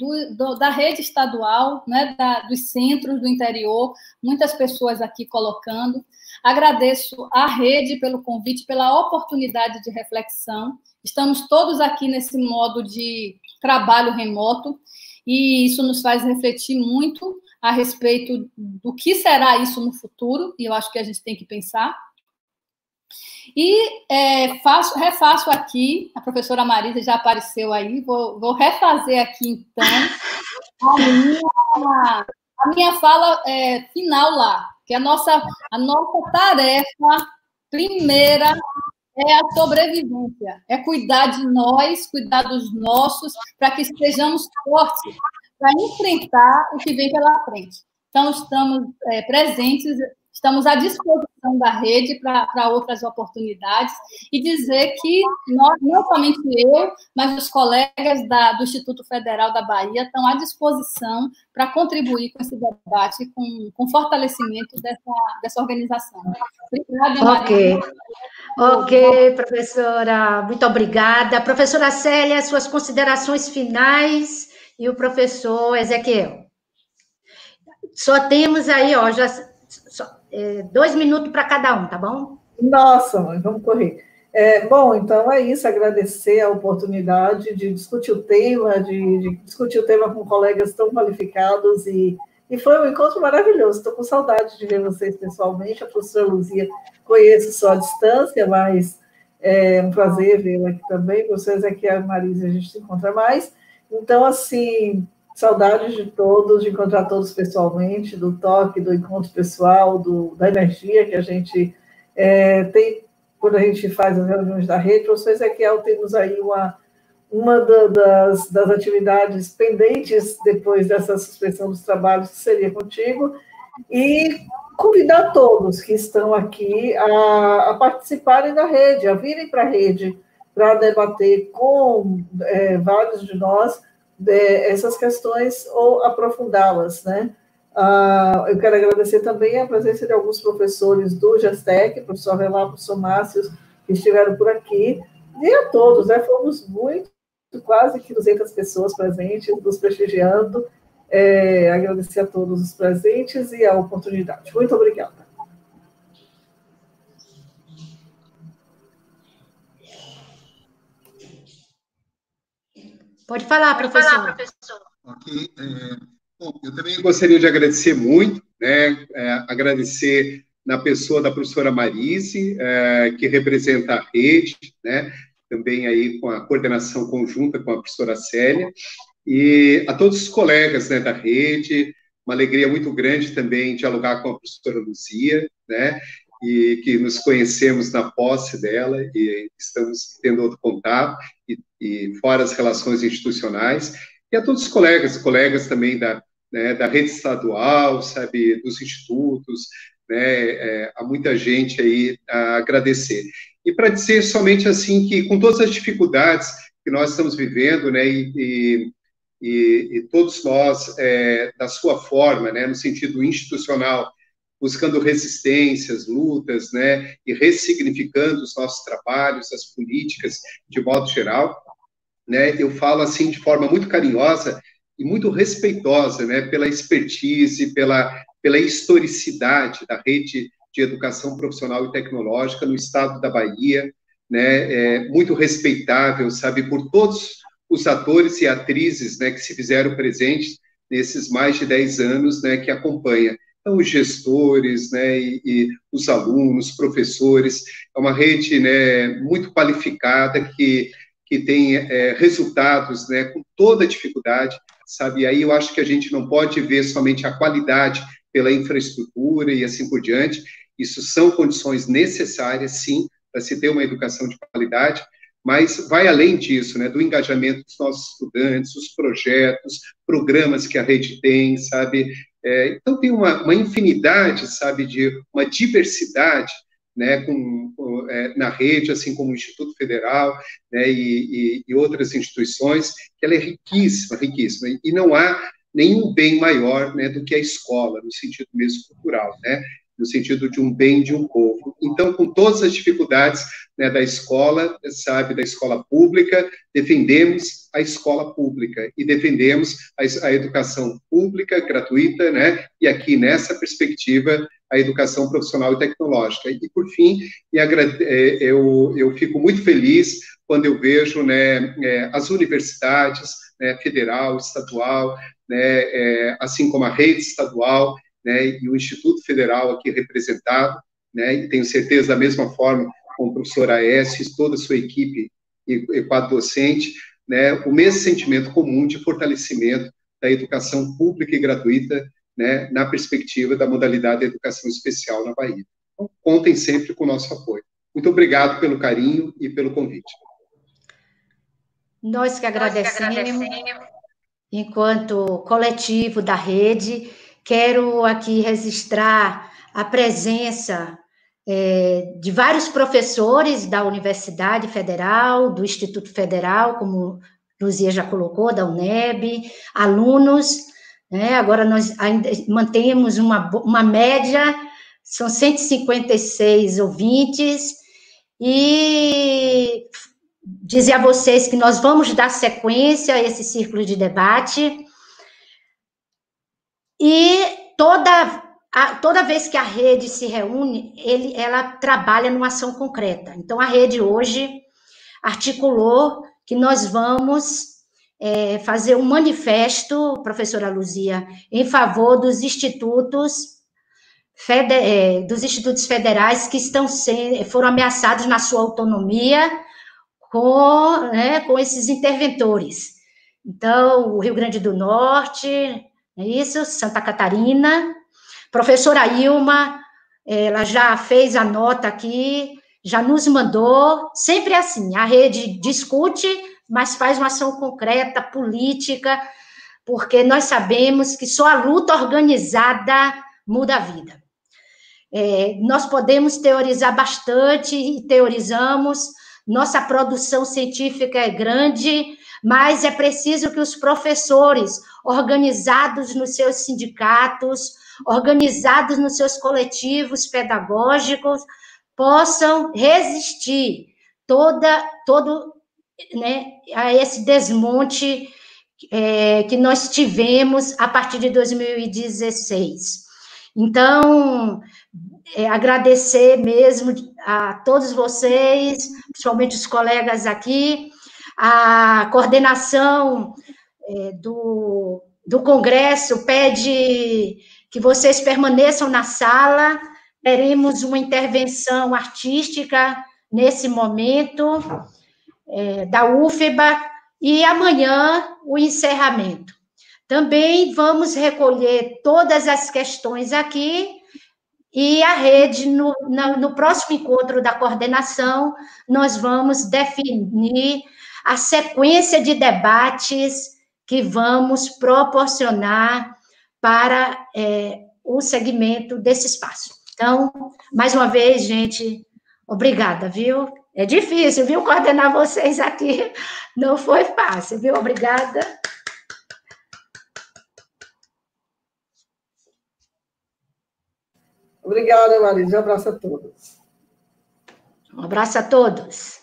da rede estadual, né, dos centros do interior, muitas pessoas aqui colocando. Agradeço à rede pelo convite, pela oportunidade de reflexão. Estamos todos aqui nesse modo de trabalho remoto, e isso nos faz refletir muito a respeito do que será isso no futuro, e eu acho que a gente tem que pensar. E refaço aqui, a professora Marisa já apareceu aí, vou refazer aqui, então, a minha fala final lá, que a nossa tarefa primeira é a sobrevivência, é cuidar de nós, cuidar dos nossos, para que estejamos fortes, para enfrentar o que vem pela frente. Então, estamos presentes, estamos à disposição da rede para outras oportunidades, e dizer que não somente eu, mas os colegas do Instituto Federal da Bahia estão à disposição para contribuir com esse debate, com fortalecimento dessa organização. Obrigada, Maria. Ok, professora, muito obrigada. Professora Célia, suas considerações finais, e o professor Ezequiel. Só temos aí, ó, 2 minutos para cada um, tá bom? Nossa, mãe, vamos correr. Bom, então é isso, agradecer a oportunidade de discutir o tema, de discutir o tema com colegas tão qualificados, e foi um encontro maravilhoso. Estou com saudade de ver vocês pessoalmente. A professora Luzia conheço só à distância, mas é um prazer vê-la aqui também. Vocês aqui, a Marisa, a gente se encontra mais. Então, assim, saudades de todos, de encontrar todos pessoalmente, do toque, do encontro pessoal, da energia que a gente tem quando a gente faz as reuniões da rede. Professor Ezequiel, temos aí uma das atividades pendentes depois dessa suspensão dos trabalhos, que seria contigo, e convidar todos que estão aqui a participarem da rede, a virem para a rede, para debater com vários de nós essas questões ou aprofundá-las, né? Eu quero agradecer também a presença de alguns professores do GESTEC, professor Relá, professor Márcio, que estiveram por aqui, e a todos, né? Fomos quase que 200 pessoas presentes, nos prestigiando. Agradecer a todos os presentes e a oportunidade. Muito obrigada. Pode falar, professor. Ok. Bom, eu também gostaria de agradecer muito, né? Agradecer na pessoa da professora Marise, que representa a rede, né? Também aí com a coordenação conjunta com a professora Célia, e a todos os colegas, né, da rede. Uma alegria muito grande também dialogar com a professora Luzia, né? E que nos conhecemos na posse dela, e estamos tendo outro contato, e fora as relações institucionais, e a todos os colegas também da rede estadual, sabe, dos institutos, né? Há muita gente aí a agradecer. E para dizer somente assim que, com todas as dificuldades que nós estamos vivendo, né, e todos nós, da sua forma, né, no sentido institucional, buscando resistências, lutas, né, e ressignificando os nossos trabalhos, as políticas, de modo geral, né, eu falo assim de forma muito carinhosa e muito respeitosa, né, pela expertise, pela historicidade da rede de educação profissional e tecnológica no estado da Bahia, né, muito respeitável, sabe, por todos os atores e atrizes, né, que se fizeram presentes nesses mais de 10 anos, né, que acompanha. Então, os gestores, né, e os alunos, professores, é uma rede, né, muito qualificada, que tem resultados, né, com toda a dificuldade, sabe? E aí eu acho que a gente não pode ver somente a qualidade pela infraestrutura e assim por diante. Isso são condições necessárias, sim, para se ter uma educação de qualidade, mas vai além disso, né, do engajamento dos nossos estudantes, os projetos, programas que a rede tem, sabe? Então, tem uma infinidade, sabe, de uma diversidade, né, na rede, assim como o Instituto Federal, né, e outras instituições, que ela é riquíssima, riquíssima, e não há nenhum bem maior, né, do que a escola, no sentido mesmo cultural, né, no sentido de um bem de um povo. Então, com todas as dificuldades, né, da escola, sabe, da escola pública, defendemos a escola pública e defendemos a educação pública, gratuita, né, e aqui nessa perspectiva, a educação profissional e tecnológica. E, por fim, eu fico muito feliz quando eu vejo, né, as universidades, né, federal, estadual, né, assim como a rede estadual, né, e o Instituto Federal aqui representado, né, e tenho certeza da mesma forma com o professor Aécio e toda a sua equipe e quadro docente, né, o mesmo sentimento comum de fortalecimento da educação pública e gratuita, né, na perspectiva da modalidade de educação especial na Bahia. Então, contem sempre com o nosso apoio. Muito obrigado pelo carinho e pelo convite. Nós que agradecemos. Enquanto coletivo da rede, quero aqui registrar a presença de vários professores da Universidade Federal, do Instituto Federal, como Luzia já colocou, da UNEB, alunos, né? Agora nós ainda mantemos uma média, são 156 ouvintes, e dizer a vocês que nós vamos dar sequência a esse círculo de debate, e toda vez que a rede se reúne, ela trabalha numa ação concreta. Então, a rede hoje articulou que nós vamos fazer um manifesto, professora Luzia, em favor dos institutos federais que foram ameaçados na sua autonomia com esses interventores. Então, o Rio Grande do Norte, Santa Catarina, professora Ilma, ela já fez a nota aqui, já nos mandou, sempre assim, a rede discute, mas faz uma ação concreta, política, porque nós sabemos que só a luta organizada muda a vida. Nós podemos teorizar bastante, e teorizamos, nossa produção científica é grande, mas é preciso que os professores, organizados nos seus sindicatos, organizados nos seus coletivos pedagógicos, possam resistir a esse desmonte que nós tivemos a partir de 2016. Então, agradecer mesmo a todos vocês, principalmente os colegas aqui, a coordenação do Congresso pede que vocês permaneçam na sala, teremos uma intervenção artística nesse momento da UFBA, e amanhã o encerramento. Também vamos recolher todas as questões aqui, e a rede, no próximo encontro da coordenação, nós vamos definir a sequência de debates que vamos proporcionar para o segmento desse espaço. Então, mais uma vez, gente, obrigada, viu? É difícil, viu, coordenar vocês aqui, não foi fácil, viu? Obrigada. Obrigada, Marisa. Um abraço a todos. Um abraço a todos.